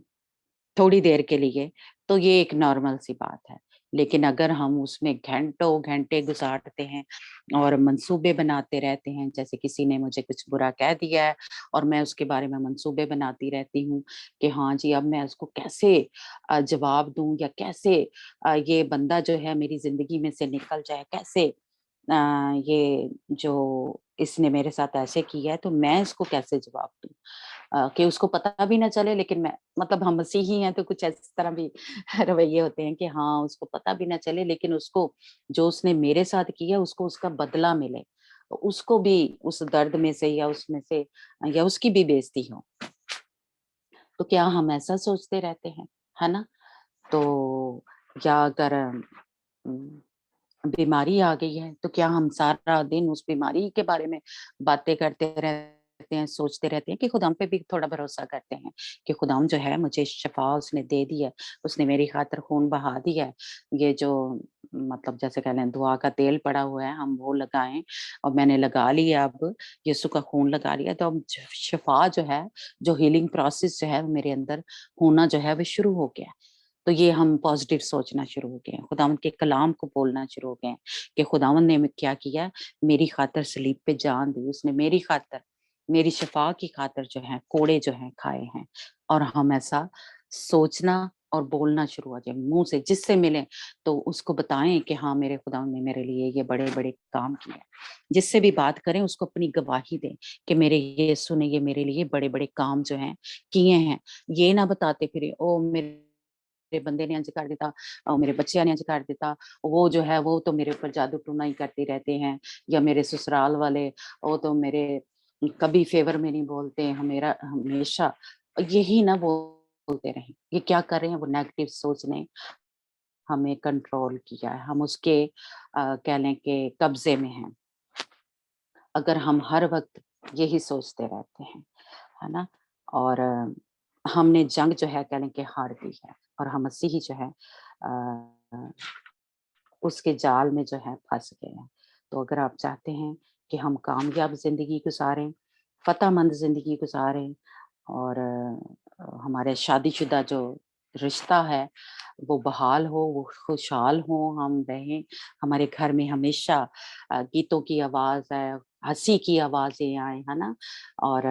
थोड़ी देर के लिए, तो ये एक नॉर्मल सी बात है। लेकिन अगर हम उसमें घंटों घंटे गुज़ारते हैं और मंसूबे बनाते रहते हैं, जैसे किसी ने मुझे कुछ बुरा कह दिया है और मैं उसके बारे में मंसूबे बनाती रहती हूँ कि हाँ जी, अब मैं उसको कैसे जवाब दूँ या कैसे ये बंदा जो है मेरी ज़िंदगी में से निकल जाए, कैसे ये जो इसने मेरे साथ ऐसे किया है, तो मैं इसको कैसे जवाब दूँ? कि उसको पता भी ना चले, लेकिन मैं मतलब हम मसीही हैं तो कुछ इस तरह भी रवैये होते हैं कि हाँ, उसको पता भी ना चले लेकिन उसको जो उसने मेरे साथ किया उसको उसका बदला मिले। उसको भी उस दर्द में से या उसमें से या उसकी भी बेइज़्ती हो। तो क्या हम ऐसा सोचते रहते हैं, है ना? तो या अगर उम, बीमारी आ गई है, तो क्या हम सारा दिन उस बीमारी के बारे में बातें करते रहते हैं, सोचते रहते हैं कि खुदाम पे भी थोड़ा भरोसा करते हैं कि खुदाम जो है मुझे शफ़ा उसने दे दी है, उसने मेरी खातिर खून बहा दिया है। ये जो मतलब जैसे कह लें दुआ का तेल पड़ा हुआ है, हम वो लगाएँ और मैंने लगा लिया अब, यीशु का खून लगा लिया तो अब शफ़ा जो है, जो हीलिंग प्रोसेस जो है वो मेरे अंदर होना जो है वो शुरू हो गया है। तो ये हम पॉजिटिव सोचना शुरू हो गए हैं, खुदावंद के कलाम को बोलना शुरू हो गए हैं कि खुदावंद ने क्या किया, मेरी खातिर सलीब पे जान दी, उसने मेरी खातिर, मेरी शफ़ा की खातिर जो है कोड़े जो हैं खाए हैं। और हम ऐसा सोचना और बोलना शुरू हो जाए मुँह से, जिससे मिले तो उसको बताएँ कि हाँ, मेरे खुदावंद ने मेरे लिए ये बड़े-बड़े काम किए हैं। जिससे भी बात करें उसको अपनी गवाही दें कि मेरे यीशु ने ये मेरे लिए बड़े-बड़े काम जो हैं किए हैं। ये ना बताते फिरें, ओह! मेरे बंदे ने इंज कर दिता, मेरे बच्चियां ने इंज कर दिता, वो जो है वो तो मेरे ऊपर जादू टूना ही करते रहते हैं, या मेरे ससुराल वाले वो तो मेरे कभी फेवर में नहीं बोलते हैं, मेरा हमेशा यही ना बोलते रहें। ये क्या कर रहे हैं, वो नेगेटिव सोच ने हमें कंट्रोल किया है, हम उसके कह लें कि कब्जे में हैं। अगर हम हर वक्त यही सोचते रहते हैं, है ना, और हमने जंग जो है कह लें कि हार दी है और हम मसीही जो है अ, उसके जाल में जो है फँस गए हैं। तो अगर आप चाहते हैं कि हम कामयाब ज़िंदगी गुज़ारें, फ़तेहमंद ज़िंदगी गुज़ारें और हमारे शादीशुदा जो रिश्ता है, वो बहाल हो, वो खुशहाल हो, हम रहें, हमारे घर में हमेशा गीतों की आवाज़ आए, हँसी की आवाज़ें आएँ, है ना? और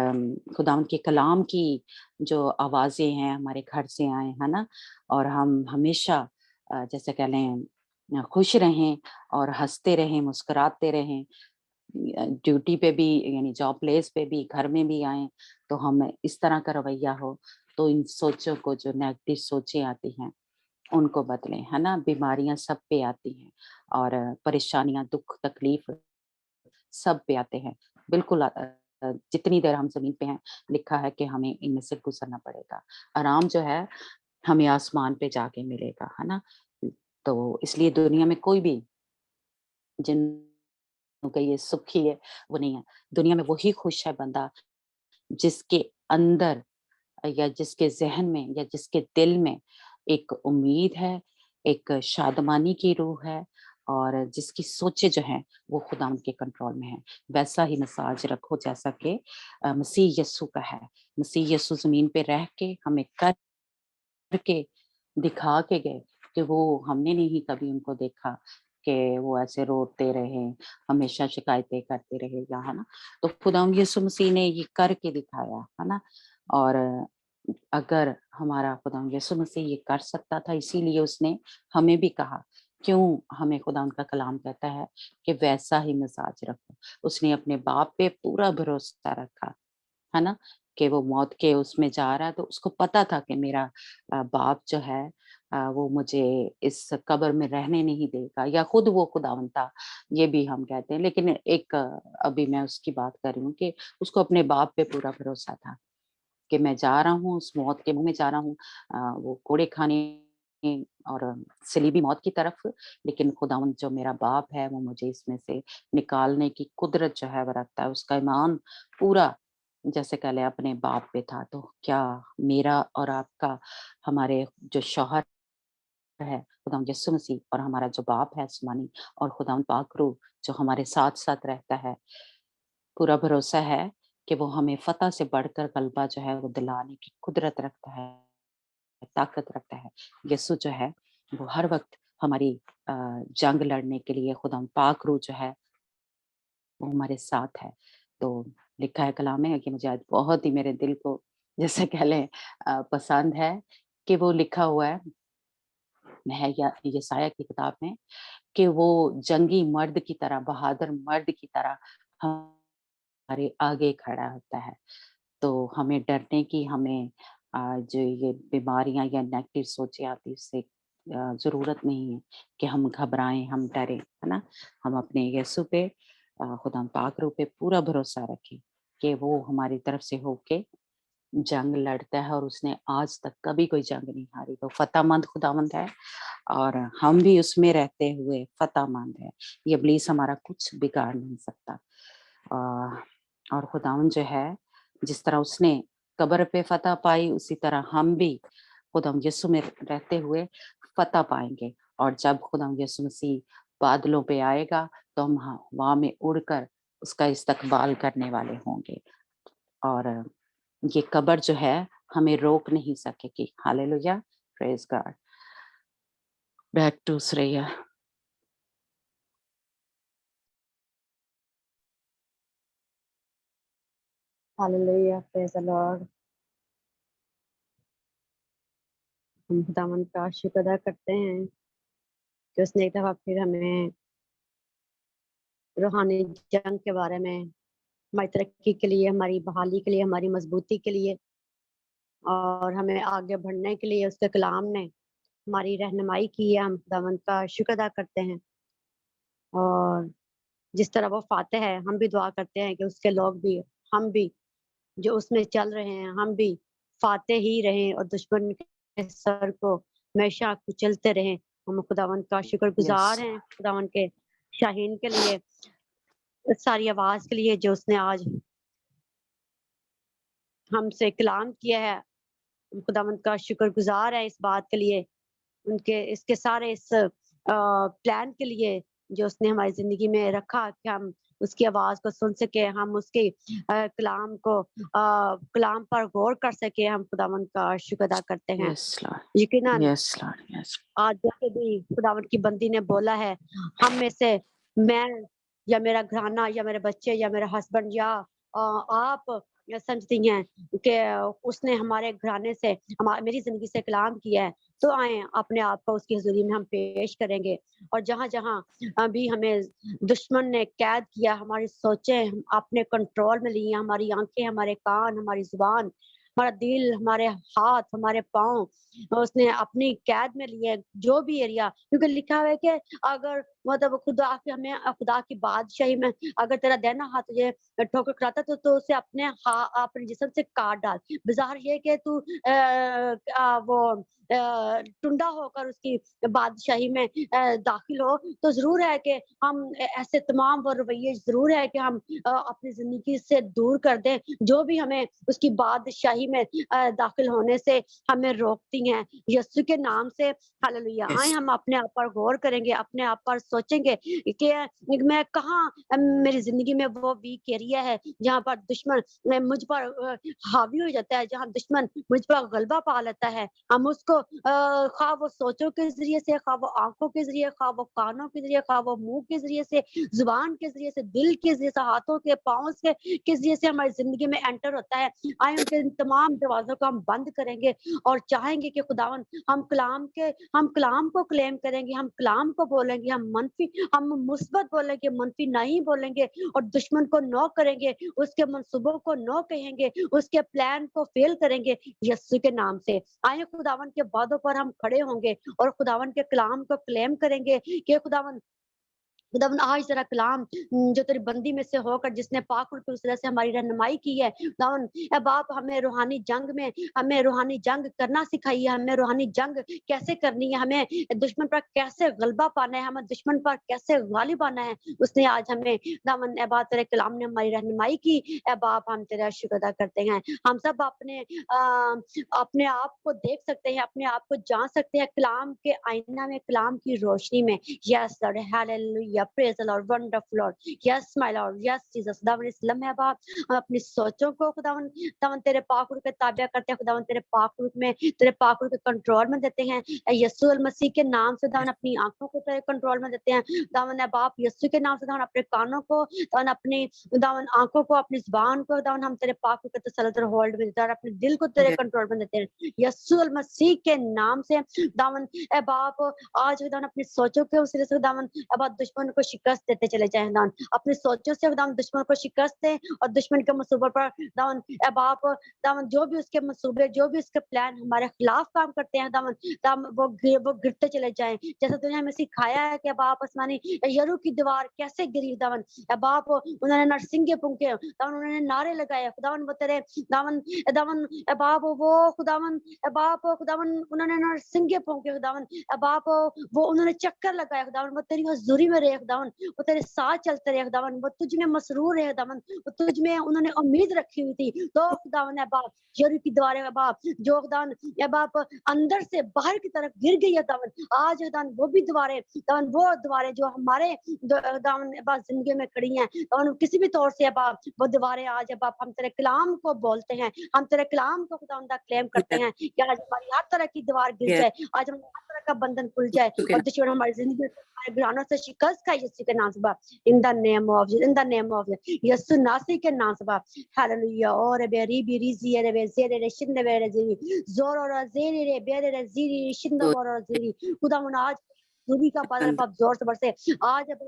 खुदावंद के कलाम की जो आवाज़ें हैं, हमारे घर से आएँ, है ना? और हम हमेशा जैसे कह लें खुश रहें और हँसते रहें, मुस्कुराते रहें। ड्यूटी पे भी यानी जॉब प्लेस पे भी, घर में भी आएँ, तो हम इस तरह का रवैया हो, तो इन सोचों को जो नेगेटिव सोचें आती हैं, उनको बदलें, है ना? बीमारियाँ सब पे आती हैं और परेशानियाँ, दुःख, तकलीफ़ सब पे आते हैं। बिल्कुल जितनी देर हम ज़मीन पे हैं, लिखा है कि हमें इनमें से गुज़रना पड़ेगा। आराम जो है, हमें आसमान पे जाके मिलेगा, है ना? तो इसलिए दुनिया में कोई भी जिनको ये सुखी है, वो नहीं है। दुनिया में वही खुश है बंदा जिसके अंदर या जिसके ज़हन में या जिसके दिल में एक उम्मीद है, एक शादमानी की रूह है और जिसकी सोचें जो हैं वो खुदावंद के कंट्रोल में हैं। वैसा ही मिजाज रखो जैसा कि मसीह यस्सु का है। मसीह यस्सु ज़मीन पे रह के हमें करके दिखा के गए कि वो हमने नहीं कभी उनको देखा कि वो ऐसे रोते रहे, हमेशा शिकायतें करते रहे या है ना? तो खुदावंद यीशु मसीह ने ये करके दिखाया, है ना? और अगर हमारा खुदावंद यीशु मसीह ये कर सकता था इसीलिए उसने हमें भी कहा, क्यों हमें खुदावंद का कलाम कहता है कि वैसा ही मिजाज रखो। उसने अपने बाप पे पूरा भरोसा रखा, है ना? कि वो मौत के उसमें जा रहा है तो उसको पता था कि मेरा बाप जो है वो मुझे इस कब्र में रहने नहीं देगा या खुद वो खुदावंद था, ये भी हम कहते हैं। लेकिन एक अभी मैं उसकी बात कर रही हूँ कि उसको अपने बाप पे पूरा भरोसा था कि मैं जा रहा हूँ, उस मौत के मुँह में जा रहा हूँ वो कोड़े खाने और सलीबी मौत की तरफ, लेकिन खुदावंद जो मेरा बाप है वो मुझे इसमें से निकालने की कुदरत जो है वो रखता है। उसका ईमान पूरा जैसे कह लें अपने बाप पे था, तो क्या मेरा और आपका हमारे जो शौहर है खुदावंद यीशु मसीह और हमारा जो बाप है आसमानी और खुदावंद पाक रूह जो हमारे साथ-साथ रहता है, पूरा भरोसा है कि वो हमें फ़तह से बढ़कर गलबा जो है वो दिलाने की कुदरत रखता है, ताकत रखता है। यीशु जो है वो हर वक़्त हमारी जंग लड़ने के लिए खुदावंद पाक रूह जो है वो हमारे साथ है। तो लिखा है कलाम में कि मुझे आज बहुत ही मेरे दिल को जैसे कह लें पसंद है कि वो लिखा हुआ है मैं या यशायाह की किताब में कि वो जंगी मर्द की तरह, बहादुर मर्द की तरह हमारे आगे खड़ा होता है। तो हमें डरने की हमें जो ये बीमारियाँ या नेगेटिव सोचें आती हैं उससे ज़रूरत नहीं है कि हम घबराएँ, हम डरें, है ना? हम अपने यीशु पे खुदावंद पाक रूह पे पूरा भरोसा रखें कि वो हमारी तरफ से होके जंग लड़ता है और उसने आज तक कभी कोई जंग नहीं हारी। वो फ़तहमंद खुदावंद है और हम भी उसमें रहते हुए फ़तहमंद हैं। ये इब्लीस हमारा कुछ बिगाड़ नहीं सकता। और खुदावंद जो है, जिस तरह उसने कब्र पे फ़तह पाई, उसी तरह हम भी खुदावंद यीशु में रहते हुए फ़तह पाएँगे और जब खुदावंद यीशु मसीह बादलों पे आएगा, तो हम हवा में उड़कर उसका इस्तकबाल करने वाले होंगे और ये कब्र जो है, हमें रोक नहीं सकेगी। Hallelujah! Praise God. Back to Shreya. Hallelujah, praise the Lord. हम खुदावंद का शुक्र अदा करते हैं कि उसने एक दफ़ा फिर हमें रूहानी जंग के बारे में, हमारी तरक्की के लिए, हमारी बहाली के लिए, हमारी मज़बूती के लिए और हमें आगे बढ़ने के लिए उसके कलाम ने हमारी रहनुमाई की है। हम खुदावंद का शुक्र अदा करते हैं और जिस तरह वो फ़ातह है, हम भी दुआ करते हैं कि उसके लोग भी, हम भी जो उसमें चल रहे हैं, हम भी फ़ातह ही रहें और दुश्मन के सर को हमेशा कुचलते रहें। हम खुदावंद का शुक्रगुज़ार यस, हैं, खुदावंद के शाहीन के लिए, इस सारी आवाज़ के लिए जो उसने आज हमसे कलाम किया है। हम खुदावंद का शुक्रगुज़ार हैं इस बात के लिए, उनके इसके सारे इस प्लान के लिए जो उसने हमारी ज़िंदगी में रखा कि हम उसकी आवाज़ को सुन सकें, हम उसके कलाम पर गौर कर सकें। हम खुदावंद का शुक्र अदा करते हैं। यस लॉर्ड, यकीनन यस लॉर्ड, यस। आज जैसे भी खुदावंद की बंदी ने बोला है, हम में से मैं या मेरा घराना या मेरे बच्चे या मेरा हस्बैंड या आप या समझती हैं कि उसने हमारे घराने से मेरी ज़िंदगी से कलाम किया है, तो आएँ अपने आप को उसकी हज़ूरी में हम पेश करेंगे और जहाँ-जहाँ अभी हमें दुश्मन ने कैद किया, हमारी सोचें अपने कंट्रोल में ली हैं, हमारी आँखें, हमारे कान, हमारी ज़ुबान, हमारा दिल, हमारे हाथ, हमारे पाँव उसने अपनी कैद में लिए, जो भी एरिया, क्योंकि लिखा हुआ है कि अगर मतलब खुदा की बादशाही में अगर तेरा दाहिना हाथ तुझे ठोकर खाता तो उसे अपने जिस्म से काट डाल। बाज़ार ये है कि तू टुंडा होकर उसकी बादशाही में दाखिल हो, तो ज़रूर है कि हम ऐसे तमाम वो रवैये ज़रूर है कि हम अपनी ज़िंदगी से दूर कर दें, जो भी हमें उसकी बादशाही में दाखिल होने से हमें रोकती हैं। यीशु के नाम से हालेलुया। आए Yes. हम अपने आप पर गौर करेंगे, अपने आप पर सोचेंगे कि मैं कहाँ मेरी ज़िंदगी में वो वीक एरिया है, जहाँ पर दुश्मन मुझ पर हावी हो जाता है, जहाँ दुश्मन मुझ पर गलबा पा लेता है। हम उसको ख़्वाह वो सोचों के ज़रिए से, ख़्वाह वो आँखों के ज़रिए, ख़्वाह वो कानों के ज़रिए, ख़्वाह वो मुँह के ज़रिए से, ज़ुबान के ज़रिए से, दिल के ज़रिए से, हाथों के, पाँव के ज़रिए से हमारी ज़िंदगी में एंटर होता है। आए उनके इन तमाम दरवाज़ों को हम बंद करेंगे और चाहेंगे कि खुदावन हम कलाम को क्लेम करेंगे, हम कलाम को बोलेंगे, हम मुस्बत बोलेंगे, मनफी नहीं बोलेंगे और दुश्मन को नो करेंगे, उसके मंसूबों को नो कहेंगे, उसके प्लान को फेल करेंगे यीशु के नाम से। आए खुदावन के वादों पर हम खड़े होंगे और खुदावन के कलाम को क्लेम करेंगे कि खुदावन आज तेरा कलाम जो तेरी बंदी में से होकर जिसने पाक रूह की वसीला से हमारी रहनुमाई की है, खुदावन ए बाप हमें रूहानी जंग करना सिखाइए, हमें रूहानी जंग कैसे करनी है, हमें दुश्मन पर कैसे गलबा पाना है, हमें दुश्मन पर कैसे गालिब आना है। उसने आज हमें खुदावन ए बाप तेरे कलाम ने हमारी रहनुमाई की। ए बाप हम तेरा शुक्र अदा करते हैं। हम सब अपने आप को देख सकते हैं, अपने आप को जान सकते हैं कलाम के आईना में, कलाम की रोशनी में। Yes Lord, hallelujah, praise the Lord, wonderful Lord, yes my Lord, yes Jesus. खुदावन इस लम्हे बाप हम अपनी सोचों को खुदावन तेरे पाक रूह के ताबिया करते हैं, खुदावन तेरे पाक रूह में, तेरे पाक रूह के कंट्रोल में देते हैं। यीशु मसीह के नाम से खुदावन अपनी आंखों को तेरे कंट्रोल में देते हैं। खुदावन ए बाप यीशु के नाम से खुदावन अपने कानों को, खुदावन अपनी खुदावन आंखों को, अपनी जुबान को खुदावन हम तेरे पाक रूह के तसल्लुत और होल्ड में देते हैं और अपने दिल को तेरे Yes. कंट्रोल में देते हैं। यीशु मसीह के नाम से खुदावन ए बाप आज खुदावन अपनी सोचों के वसीले से खुदावन ए बाप दुश्मन को शिकस्त देते चले जाएं खुदावन, अपनी सोचों से खुदावन दुश्मन को शिकस्त दें और दुश्मन के मंसूबों पर खुदावन ए बाप खुदावन जो भी उसके मंसूबे, जो भी उसके प्लान हमारे खिलाफ काम करते हैं खुदावन वो गिरते चले जाएं। जैसे तूने हमें सिखाया है कि बाप आसमानी यरू की दीवार कैसे गिरी खुदावन ए बाप, उन्होंने नरसिंगे फूंके खुदावन, उन्होंने नारे लगाए खुदावन, वो तेरे खुदावन खुदावन ए बाप वो खुदावन ए बाप खुदावन उन्होंने नरसिंगे फूंके खुदावन ए बाप वो उन्होंने चक्कर लगाया खुदावन, वो तेरी हजूरी में रहे खुदावन, वो तेरे साथ चलते रहे खुदावन, वो तुझ में मसरूर रहे खुदावन, वो तुझ में उन्होंने उम्मीद रखी हुई थी। तो खुदावन ए बाप यरू की दीवारें ए बाप जो खुदावन ए बाप अंदर से बाहर की तरफ गिर गई है खुदावन, आज खुदावन वो भी दीवारें खुदावन, वो दीवारें जो हमारे खुदावन ए बाप जिंदगी में खड़ी हैं खुदावन, किसी भी तौर से ए बाप वो दीवारें आज ए बाप हम तेरे कलाम को बोलते हैं, हम तेरे कलाम को खुदावन दा क्लेम करते हैं कि आज हमारी हर तरह की दीवार गिर Yes. जाए, आज हमारी हर तरह का बंधन खुल जाए Okay. और दुश्मन हमारी जिंदगी में हमारे घरानों से शिकस्त खाए यीशु के नाम से बाप, इन द नेम ऑफ यीशु नासी के नाम से बाप। हालेलुया। और बेरी बिरी जी रे बे जे रे शिंदे बे रे जी जोर और जेरी रे बे रे जीरी शिंदो और जेरी खुदावन आज दूरी का बादल बाप जोर से बरसे, आज अब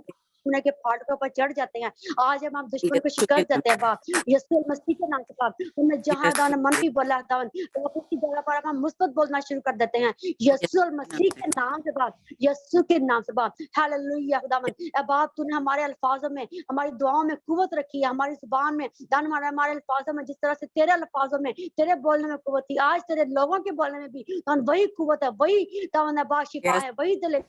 दुश्मन के फाटकों पर चढ़ जाते हैं, आज हम दुश्मन को शिकस्त देते हैं बाप यीशु मसीह के नाम से बाप। तुमने जहां दान मनफी बोला दान तो उसकी जगह पर हम मुस्बत बोलना शुरू कर देते हैं यीशु मसीह के नाम से बाप, यीशु के नाम से बाप। हालेलुया खुदावन ए बाप तूने हमारे अल्फाजों में, हमारी दुआओं में कुव्वत रखी है, हमारी जुबान में दान हमारे अल्फाजों में, जिस तरह से तेरे अल्फाजों में, तेरे बोलने में कुव्वत थी, आज तेरे लोगों के बोलने में भी दान वही कुव्वत है, वही दान शिफा है, वही दिल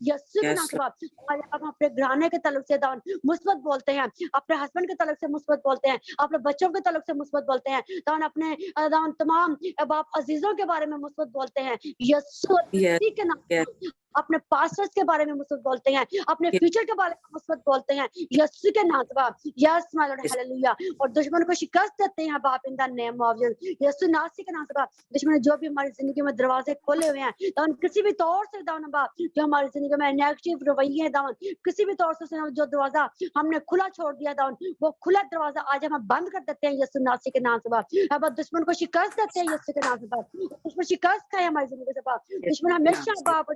यीशु के नाम से बाप। आज हम अपने घराने के तलक से दान मुस्बत बोलते हैं, अपने हस्बैंड के तलक से मुस्बत बोलते हैं, अपने बच्चों के तलक से मुस्बत बोलते हैं, दान अपने दान तमाम बाप अजीजों के बारे में मुस्बत बोलते हैं यीशु मसीह के नाम से। अपने पास्टर्स के बारे में मुस्बत बोलते हैं, अपने फ्यूचर के बारे में मुस्बत बोलते हैं यीशु के नाम से बाप। Yes my Lord, hallelujah. और दुश्मन को शिकस्त देते हैं बाप इन द नेम ऑफ यीशु नासी के नाम से बाप। दुश्मन जो भी हमारी जिंदगी में दरवाजे खोले हुए हैं दान किसी भी तौर से दान बाप जो हमारी जिंदगी में नेगेटिव रवैये दान किसी भी तौर से जो दरवाजा हमने खुला छोड़ दिया दान वो खुला दरवाजा आज हम बंद कर देते हैं यीशु नासी के नाम से बाप। अब दुश्मन को शिकस्त देते हैं यीशु के नाम से बाप। दुश्मन शिकस्त खाए हमारी जिंदगी से बाप। दुश्मन हमेशा बाप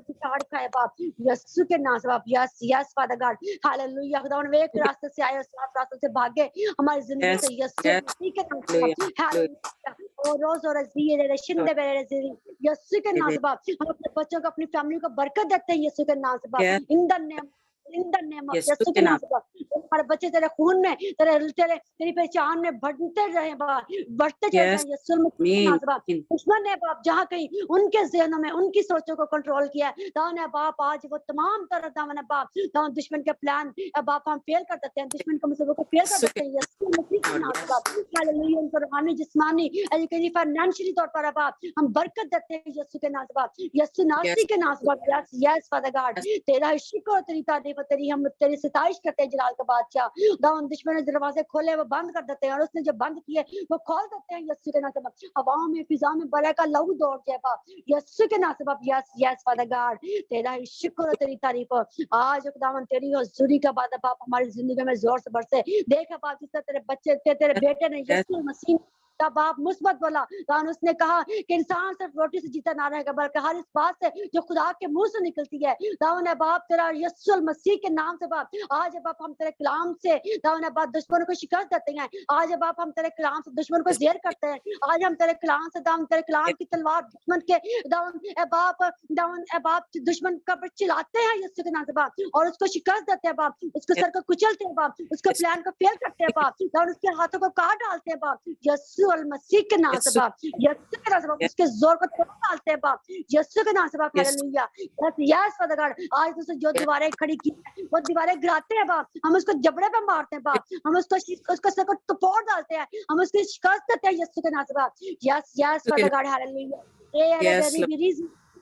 देखा है बाप यीशु के नाम से बाप yes yes father God hallelujah खुदावन वे एक रास्ते से आए और सात रास्तों से भागे हमारी जिंदगी से यीशु मसीह के नाम से बाप हालेलुया और रोज और ज़िरे शिंदे बेरे ज़िरी यीशु के नाम से बाप हम अपने बच्चों को अपनी फैमिली को बरकत देते हैं यीशु के नाम से बाप इन द नेम ऑफ यीशु के नाम से बाप हमारे बच्चे तेरे खून में तेरी पहचान में बढ़ते रहे बाप बढ़ते चले जाएं यीशु मसीह के नाम से बाप दुश्मन ने बाप जहाँ कहीं उनके ज़हनों में उनकी सोचों को कंट्रोल किया दान है बाप आज वो तमाम तरह दान है बाप दान दुश्मन के प्लान बाप हम फेल कर देते हैं दुश्मन के मुसीबत को फेल कर देते हैं यीशु मसीह के नाम से बाप हालेलुया उनको रूहानी जिस्मानी एजुकेशनली फाइनेंशियली तौर पर बाप हम बरकत देते हैं यीशु के नाम से बाप यीशु नासी के नाम से बाप यस यस फादर गॉड तेरा शुक्र तेरी तारीफ तेरी हम तेरी सिताइश करते हैं जलाल का बादशाह दाऊद दुश्मन ने दरवाजे खोले वो बंद कर देते हैं और उसने जो बंद किए वो खोल देते हैं यीशु के नाम से बाप हवाओं में फिजा में बड़ा का लहू दौड़ जाए बाप यीशु के नाम से बाप यस यस फादर गॉड तेरा शुक्र तेरी तारीफ आज खुदावन तेरी हुजूरी का बाद बाप हमारी जिंदगी में जोर से बरसे देख बाप जिस तरह तेरे बच्चे तेरे बेटे ने यीशु मसीह का बाप मुस्बत बोला दान उसने कहा कि इंसान सिर्फ रोटी से जीता ना रहेगा बल्कि हर इस बात से जो खुदा के मुंह से निकलती है दाऊन है बाप तेरा यीशु मसीह के नाम से बाप आज है बाप हम तेरे कलाम से दाऊन है बाप दुश्मन को शिकस्त देते हैं आज है बाप हम तेरे कलाम से दुश्मन को ज़ेर करते हैं आज हम तेरे कलाम से दाऊन तेरे कलाम की तलवार दुश्मन के दाऊन है बाप दुश्मन का पर चिल्लाते हैं यीशु के नाम से बाप और उसको शिकस्त देते हैं बाप उसके सर को कुचलते हैं बाप उसके प्लान को फेल करते हैं बाप दाऊन उसके हाथों को काट डालते हैं बाप यीशु मसीह के नाम से बाप यीशु के नाम से बाप उसके जोर को तोड़ डालते हैं बाप यीशु के नाम से बाप hallelujah yes yes father God आज उसने जो दीवारें खड़ी की वो दीवारें गिराते हैं बाप हम उसको जबड़े पे मारते हैं बाप हम उसको सर को तोड़ डालते हैं हम उसकी शिकस्त देते हैं यीशु के नाम से बाप yes yes father God hallelujah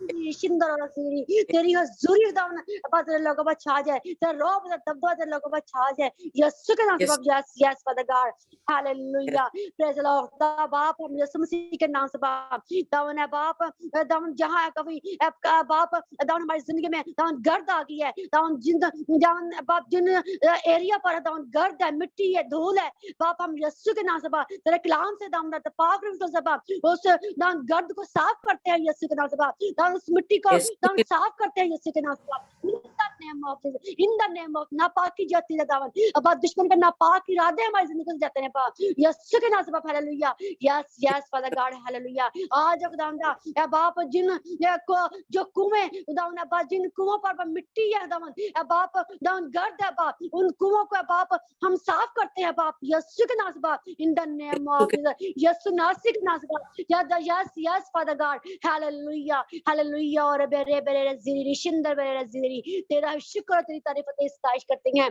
तेरी हुजूरी दाऊन बात लोगों पर छा जाए तेरा रोब दबदबा तेरे लोगों पर छा जाए यीशु के नाम से बाप yes yes father God hallelujah praise the Lord बाप हम यीशु मसीह के नाम से बाप दाऊन है बाप दाऊन जहां कभी बाप दाऊन हमारी जिंदगी में दाऊन गर्द आ गई है दाऊन दाऊन बाप जिन एरिया पर दाऊन गर्द है मिट्टी है धूल है बाप हम यीशु के नाम से बाप तेरे कलाम से दाऊन पाक रूह से बाप उस दाऊन गर्द को साफ करते हैं यीशु के नाम से बाप उस मिट्टी को दाऊन साफ करते हैं यीशु के नाम से इन द नेम ऑफ नापाकी जाती है दावन अब दुश्मन का नापाक इरादे हमारी जिंदगी से जाते हैं बाप यीशु के नाम से बाप hallelujah yes yes father God hallelujah आज खुदावंदा ए बाप जिन को जो कुएं खुदावंदा बाप जिन कुओं पर मिट्टी है दावन ए बाप दावन गर्द है बाप उन कुओं को बाप हम साफ करते हैं बाप यीशु के नाम से बाप इन द नेम ऑफ यीशु नासी के नाम से बाप yes yes father God hallelujah hallelujah और बेरे बेरे ज़िरी शिंदर बेरे ज़िरी तेरा शुक्र तेरी तारीफ तेरी सताइश करते हैं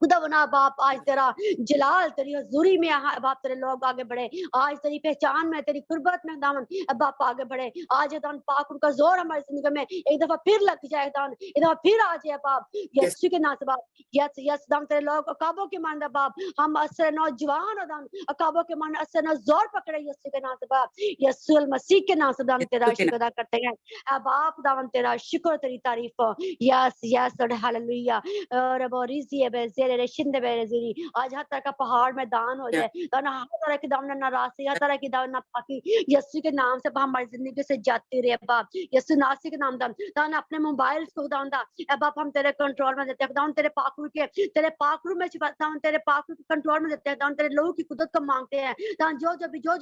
खुदा बना बाप आज तेरा जलाल तेरी हुजूरी में बाप तेरे लोग आगे बढ़े आज तेरी पहचान में तेरी कुर्बत में दामन बाप आगे बढ़े आज दान पाक उनका जोर हमारी जिंदगी में एक दफा फिर लग जाए दान एक दफा फिर आ जाए बाप यीशु के नाम से बाप यस यस दाम तेरे लोग अकाबों के मान बाप हम असर नौजवान और दाम अकाबों के मान असर न जोर पकड़े यीशु के नाम से बाप यीशु मसीह के नाम से दाम तेरा शुक्र अदा करते हैं बाप दामन तेरा शुक्र तेरी तारीफ यस यस और हालेलुया और बोरीजी बेज़ेरे शिंदे बेज़ेरी आज हर तरह का पहाड़ में दान हो जाए दान हर तरह की दान नाराज़गी हर तरह की दान नापाकी यीशु के नाम से हमारी जिंदगी से जाती रहे बाप यीशु नासी के नाम दान अपने मोबाइल को दान दा बाप हम तेरे कंट्रोल में देते हैं दान तेरे पाकरू में दान तेरे पाकरू के कंट्रोल में देते हैं दान तेरे लोगों की कुदरत को मांगते हैं दान जो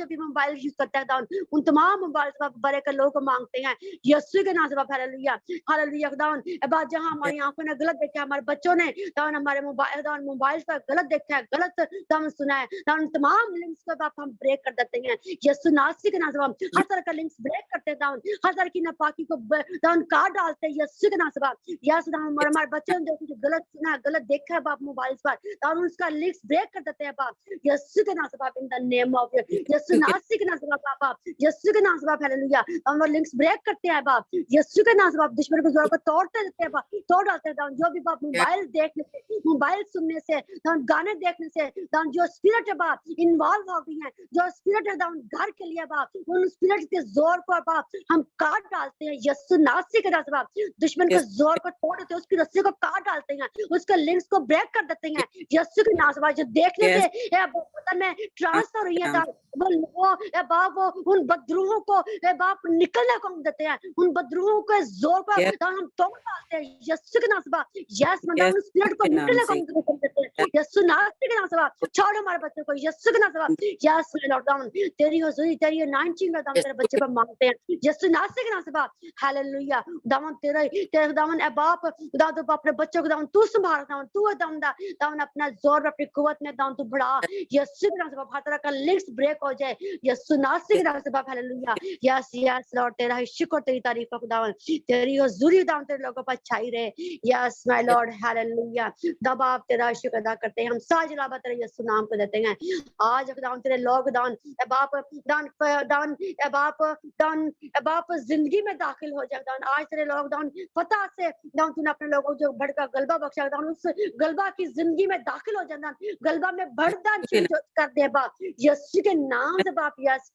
भी मोबाइल यूज करता है दान उन तमाम मोबाइल से बड़े कर लोगों को मांगते हैं यीशु के नाम से बाप हालेलुया हालेलुया दान बात जहां हमारी आंखों ने गलत देखा हमारे बच्चों ने दान हमारे मोबाइल पर गलत देखा है गलत दान सुना है दान तमाम लिंक्स को बाप हम ब्रेक कर देते हैं यीशु नासी के नाम से बाप हर तरह का लिंक्स ब्रेक करते हैं दान हर तरह की नापाकी को दान काट डालते हैं यीशु के नाम से बाप यीशु दान हमारे बच्चों ने जो गलत सुना है गलत देखा है बाप मोबाइल पर दान उसका लिंक्स ब्रेक कर देते हैं बाप यीशु के नाम से बाप इन द नेम ऑफ यीशु नासी के नाम से बाप यीशु के नाम से बाप हालेलुया हम लिंक्स ब्रेक करते हैं बाप यीशु के नाम से बाप दुश्मन के जोर को तोड़ते देते हैं बाप तोड़ डालते हैं दान जो भी बाप मोबाइल देख लेते मोबाइल मोबाइल सुनने से, गाने देखने से, जो स्पिरिट है बाप इन्वॉल्व हो गई है, जो स्पिरिट है घर के लिए बाप, उन स्पिरिट के जोर को बाप हम काट डालते हैं यीशु नासरी के नाम से बाप। दुश्मन के जोर को तोड़ देते हैं, उसकी रस्सी को काट डालते हैं, उसके लिंक्स को ब्रेक कर देते हैं यीशु के नाम से बाप। जो देखने से बदन में ट्रांसफर हुई है वो बाप वो उन बदरूहों को बाप निकलने को हम देते हैं, उन बदरूहों के जोर को हम तोड़ डालते हैं यीशु के नाम से बाप। यस उन स्पिरिट को निकलने को हम देते हैं यीशु नासरी के नाम से बाप। छोड़ हमारे बच्चों को यीशु के नाम से बाप। यस लॉर्ड डाउन तेरी हुजूरी तेरी अनाइंटिंग में तेरे बच्चे पर मांगते हैं यीशु नासरी के नाम से बाप। हालेलुया दावन तेरे दावन ए बाप दाऊद अपने बच्चों को दावन तू संभाल दावन तू दावन दावन अपना जोर अपनी कुवत में दावन तू बढ़ा यीशु के नाम से बाप। हर तरह का लिंक्स ब्रेक हो जाए यीशु नासरी के नाम से बाप। हालेलुया यस यस लॉर्ड तेरा ही शुक्र तेरी तारीफ है खुदावन, तेरी हुजूरी दावन तेरे लोगों पर छाई रहे। यस माय लॉर्ड हालेलुया तब आप तेरा शुक्र अदा करते हैं, हम साज लावा तेरे यीशु नाम को देते हैं। आज खुदावन तेरे लोग दान ए बाप दान दान ए बाप दान ए बाप जिंदगी में दाखिल हो जाए दान। आज तेरे लोग दान फतह से दान तूने अपने लोगों जो भड़का गलबा बख्शा दान उस गलबा की जिंदगी में दाखिल हो जाए दान, गलबा में बढ़ दान कर दे बाप यीशु के नाम से बाप। यस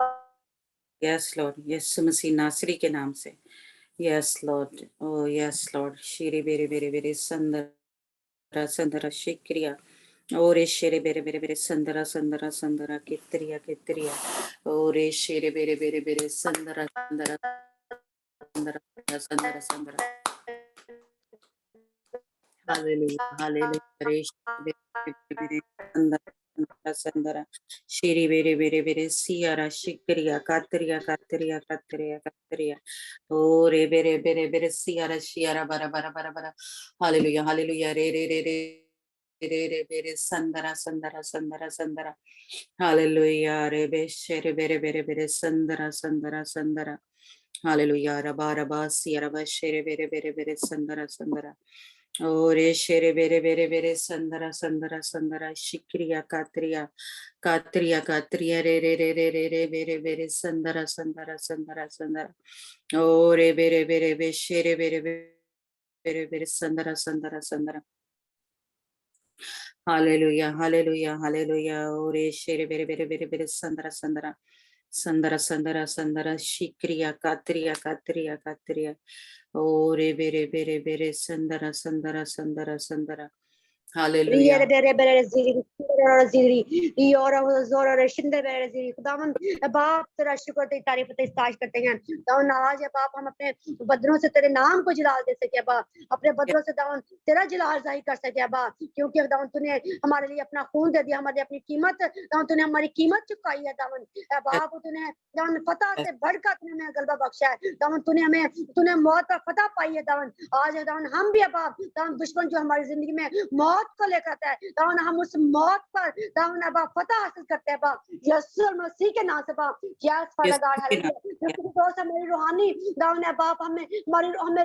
यस लॉर्ड यीशु मसीह नासरी के नाम से यस लॉर्ड ओ यस लॉर्ड शेरे बेरे बेरे बेरे संदरा संदरा शिक्रिया ओरे शेरे बेरे बेरे बेरे संदरा संदरा संदरा कितरिया कितरिया ओरे शेरे बेरे बेरे बेरे संदरा संदरा संदरा संदरा संदरा हालेलुया हालेलुया रे शेरे बेरे बेरे संदरा संदरा शेरे बेरे बेरे बेरे सियारा शिक्रिया कातरिया कातरिया कातरिया कातरिया ओरे बेरे बेरे बेरे सियारा शियारा बरा बरा बरा बरा हालेलुया हालेलुया रे रे रे रे रे रे बेरे संदरा संदरा संदरा संदरा हालेलुया रे बेशे बेरे बेरे बेरे संदरा संदरा संदरा हालेलुया रबा रबा सिया रबा शेरे बेरे बेरे बेरे संदरा संदरा ओरे शेरे बेरे बेरे बेरे संदरा संदरा संदरा शिक्रिया कातरिया कातरिया कातरिया रे रे रे रे रे रे बेरे बेरे संदरा संदरा संदरा संदरा ओरे बेरे बेरे बे शेरे बेरे बेरे बेरे Sandra Sandra Sandra hallelujah hallelujah hallelujah ओरे शेरे बेरे बेरे बेरे बेरे संदरा संदरा संदरा संदरा संदरा शिक्रिया कातरिया कातरिया कातरिया ओरे बेरे बेरे बेरे Sandra Sandra Sandra Sandra hallelujah Riere bere bere ziri ziri yora zora reshinde bere ziri खुदावन बाप तेरा शुक्र तेरी तारीफ तेरी ताज करते हैं दावन। आज है बाप हम अपने बदरों से तेरे नाम को जलाल दे सके बाप, अपने बदरों से दावन तेरा जलाल जाहिर कर सके बाप, क्योंकि दावन तूने हमारे लिए अपना खून दे दिया, हमारे अपनी कीमत दावन तूने हमारी कीमत चुकाई है दावन। बाप तूने दावन फतह से बढ़कर तूने हमें गलबा बख्शा है दावन, तूने मौत पर फतह पाई है दावन। आज है दावन हम भी है बाप दावन दुश्मन जो हमारी जिंदगी में मौत को करता है दावन हम उस मौत पर दावन बाप फतह हासिल करते हैं बाप यीशु मसीह के नाम से बाप। यस फादर गॉड हालेलुया हमारी रूहानी दावन है बाप हमें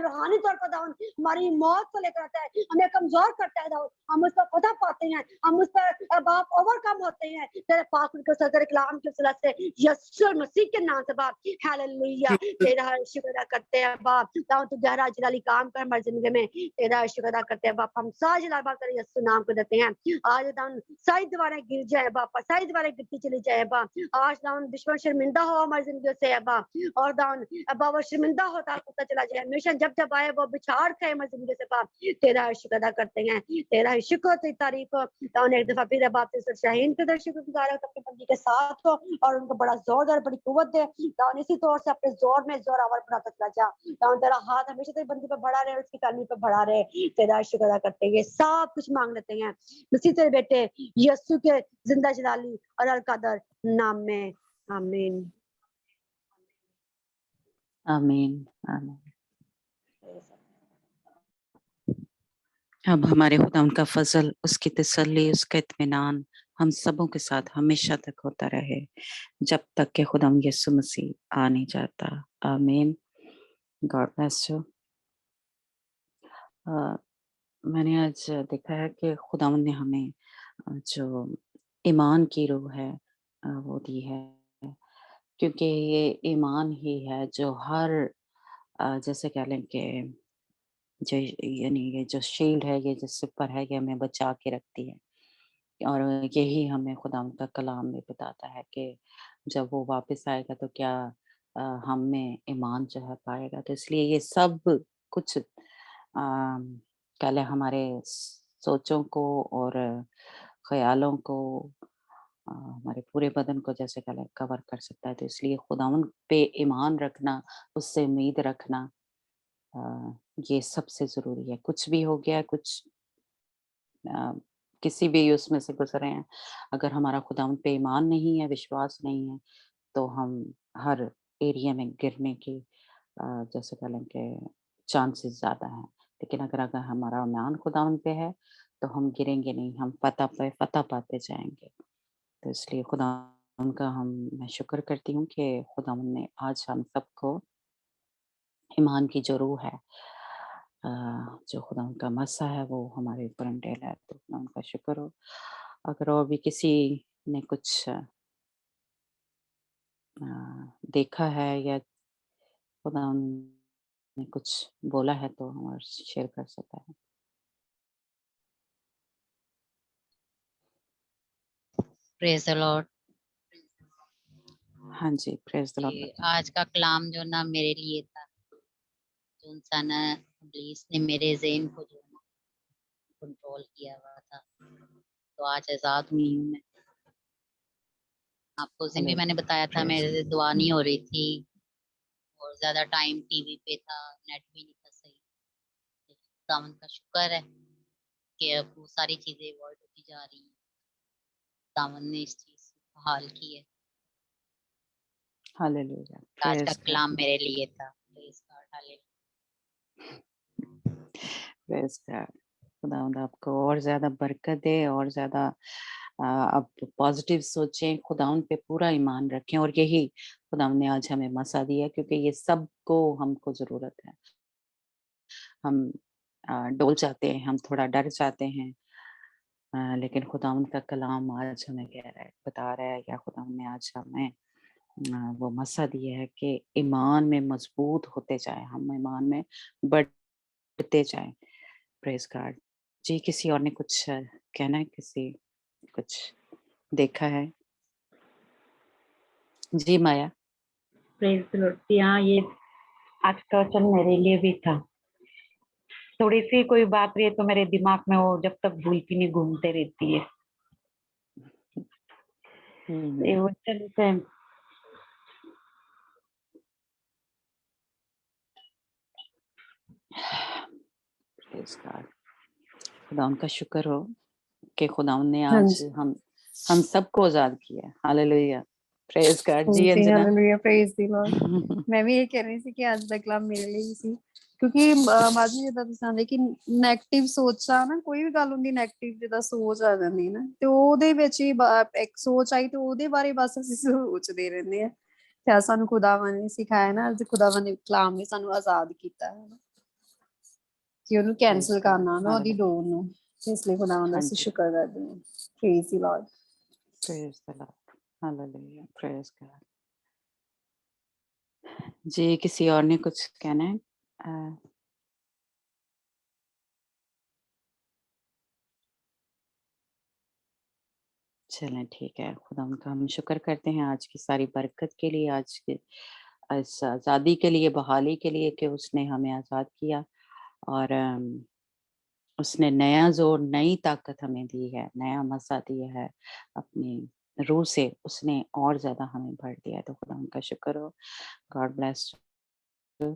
रूहानी तौर पर दावन हमारी मौत को लेकर आता है, हमें कमजोर करता है दावन, हम उस पर फतह पाते हैं, हम उस पर बाप ओवरकम होते हैं तेरे पाक के सदर कलाम के वसीला से यीशु मसीह के नाम से बाप। हालेलुया तेरा शुक्र करते हैं बाप दावन तू गहरा जलाली काम कर हमारी जिंदगी में, तेरा शुक्र करते हैं बाप। हम साज लाभ कर यीशु नाम को देते हैं। आज दान सारी दीवारें गिर जाए बाप, सारी दीवारें गिरती चली जाए बाप। आज दान दुश्मन शर्मिंदा हो हमारी जिंदगी से है बाप, और दान बाबा शर्मिंदा होता होता चला जाए हमेशा, जब जब आए वो बिछाड़ खाए हमारी जिंदगी से बाप। तेरा शुक्र अदा करते हैं, तेरा शुक्र तेरी तारीफ दान। एक दफा फिर बाप तेरे शाहीन के दर्शक गुजार अपने बंदी के साथ हो और उनको बड़ा जोर और बड़ी कुव्वत दे दान, इसी तौर से अपने जोर में जोर आवर बढ़ाता चला जा दान। तेरा हाथ हमेशा तेरी बंदी पे बढ़ा रहे, उसकी कलमी पे बढ़ा रहे, तेरा शुक्र अदा करते हैं। सब कुछ मांग लेते हैं मसीह तेरे बेटे यीशु के जिंदा जलाली और अलकदर नाम में, आमीन आमीन आमीन। अब हमारे खुदा उनका फजल, उसकी तसल्ली, उसका इत्मीनान हम सबों के साथ हमेशा तक होता रहे जब तक कि खुदा यीशु मसीह आ नहीं जाता। आमीन। God bless you. मैंने आज देखा है कि खुदावंद ने हमें जो ईमान की रूह है वो दी है, क्योंकि ये ईमान ही है जो हर जैसे कह लें कि जो यानी ये जो शील्ड है, ये जो सिपर है, ये हमें बचा के रखती है। और यही हमें खुदावंद का कलाम में बताता है कि जब वो वापस आएगा तो क्या हम में ईमान जो है पाएगा। तो इसलिए ये सब कुछ पहले हमारे सोचों को और ख़यालों को हमारे पूरे बदन को जैसे पहले कवर कर सकता है। तो इसलिए खुदावंद पे ईमान रखना, उससे उम्मीद रखना ये सबसे ज़रूरी है। कुछ भी हो गया, कुछ अ, किसी भी उसमें से गुज़र रहे हैं, अगर हमारा खुदावंद पे ईमान नहीं है, विश्वास नहीं है, तो हम हर एरिया में गिरने की जैसे कह लें कि चांसेस ज़्यादा हैं। लेकिन अगर हमारा ईमान खुदावंद पे है, तो हम गिरेंगे नहीं, हम फ़तह पे फ़तह पाते जाएँगे। तो इसलिए खुदावंद का मैं शुक्र करती हूँ कि खुदावंद ने आज हम सबको ईमान की जो रूह है जो खुदा उनका मसा है वो हमारे ऊपर अंडेल है, तो खुदा उनका शुक्र हो। अगर और भी किसी ने कुछ देखा है या खुदा ने कुछ बोला है तो हमारे शेयर कर सकता है। Praise the Lord. हाँ जी, प्रेज द ये लॉर्ड। आज का कलाम जो ना मेरे लिए था, जो इंसान इब्लीस ने मेरे ज़हन को जो है ना कंट्रोल किया हुआ था, तो आज आज़ाद हुई हूँ मैं। आपको उस दिन भी मैंने बताया था प्रेज मेरे से दुआ नहीं हो रही थी और ज़्यादा टाइम टीवी पे था, नेट भी नहीं था सही। खुदावंद का शुक्र है कि अब वो सारी चीज़ें अवॉइड होती जा रही हैं। खुदावंद ने इस चीज़ को बहाल की है। हालेलुया, आज का प्रेज गॉड, कलाम मेरे लिए था। Praise God, hallelujah. Praise God. खुदावंद आपको और ज़्यादा बरकत दे और ज़्यादा आप पॉजिटिव सोचें, खुदावंद पे पूरा ईमान रखें और यही खुदावंद ने आज हमें मसा दिया क्योंकि ये सबको हमको ज़रूरत है। हम डोल जाते हैं, हम थोड़ा डर जाते हैं लेकिन खुदावंद का कलाम आज हमें कह रहा है, बता रहा है या खुदावंद ने आज हमें वो मसा दिया है कि ईमान में मजबूत होते जाएँ, हम ईमान में बढ़ते जाएँ। Praise God. जी, किसी और ने कुछ कहना है? किसी कुछ देखा है? जी, माया। Praise the lord. यहाँ ये आज का वचन मेरे लिए भी था। थोड़ी सी कोई बात रही है तो मेरे दिमाग में वो जब तक भूल भी नहीं घूमते रहती है। ये वचन से प्रेज़ गॉड। खुदावंद का शुक्र हो कि खुदावंद ने हाँ आज जी। हम सबको आज़ाद किया है। हालेलुया। Praise God. जी, जी, Anjana. Hallelujah, praise the Lord. मैं भी ये कह रही ਸੀ ਕਿ ਅੱਜ ਦਾ ਕਲਾਮ ਮੇਰੇ ਲਈ ਹੀ ਸੀ ਕਿਉਂਕਿ ਮਾਜੀ ਜਿੱਦਾਂ ਤੁਸੀਂ ਕਹਿੰਦੇ ਕਿ ਨੈਗੇਟਿਵ ਸੋਚਾਂ ਨਾ ਕੋਈ ਵੀ ਗੱਲ ਹੁੰਦੀ ਨੈਗੇਟਿਵ ਜਿੱਦਾਂ ਸੋਚ ਆ ਜਾਂਦੀ ਨਾ ਤੇ ਉਹਦੇ ਵਿੱਚ ਹੀ ਇੱਕ ਸੋਚ ਆਈ ਤੇ ਉਹਦੇ ਬਾਰੇ ਬਸ ਅਸੀਂ ਸੋਚਦੇ ਰਹਿੰਦੇ ਆ ਤੇ ਸਾਨੂੰ ਖੁਦਾਵੰ ਨੇ ਸਿਖਾਇਆ ਨਾ ਅੱਜ ਖੁਦਾਵੰ ਨੇ ਕਲਾਮ ਨੇ ਸਾਨੂੰ ਆਜ਼ਾਦ ਕੀਤਾ ਹੈ ਕਿ ਉਹਨੂੰ प्रेज़ ਕੈਨਸਲ गॉड। ਕਰਨਾ ਨਾ ਉਹਦੀ हालेलुया। ਡੋਰ ਨੂੰ ਇਸ ਲਈ ਖੁਦਾਵੰ ਦਾ हाँ ਅਸੀਂ जी, ਸ਼ੁਕਰ ਕਰਦੇ ਹਾਂ praise the lord praise the lord. Hallelujah, praise God. जी, किसी और ने कुछ कहना है? चलें ठीक है, खुदा उनका हम शुक्र करते हैं आज की सारी बरकत के लिए, आज के इस आज़ादी के लिए, बहाली के लिए कि उसने हमें आज़ाद किया और उसने नया ज़ोर, नई ताकत हमें दी है, नया मज़ा दिया है अपनी रूह से, उसने और ज़्यादा हमें भर दिया है, तो खुदा उनका शुक्र हो। God bless you.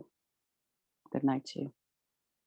Good night to you.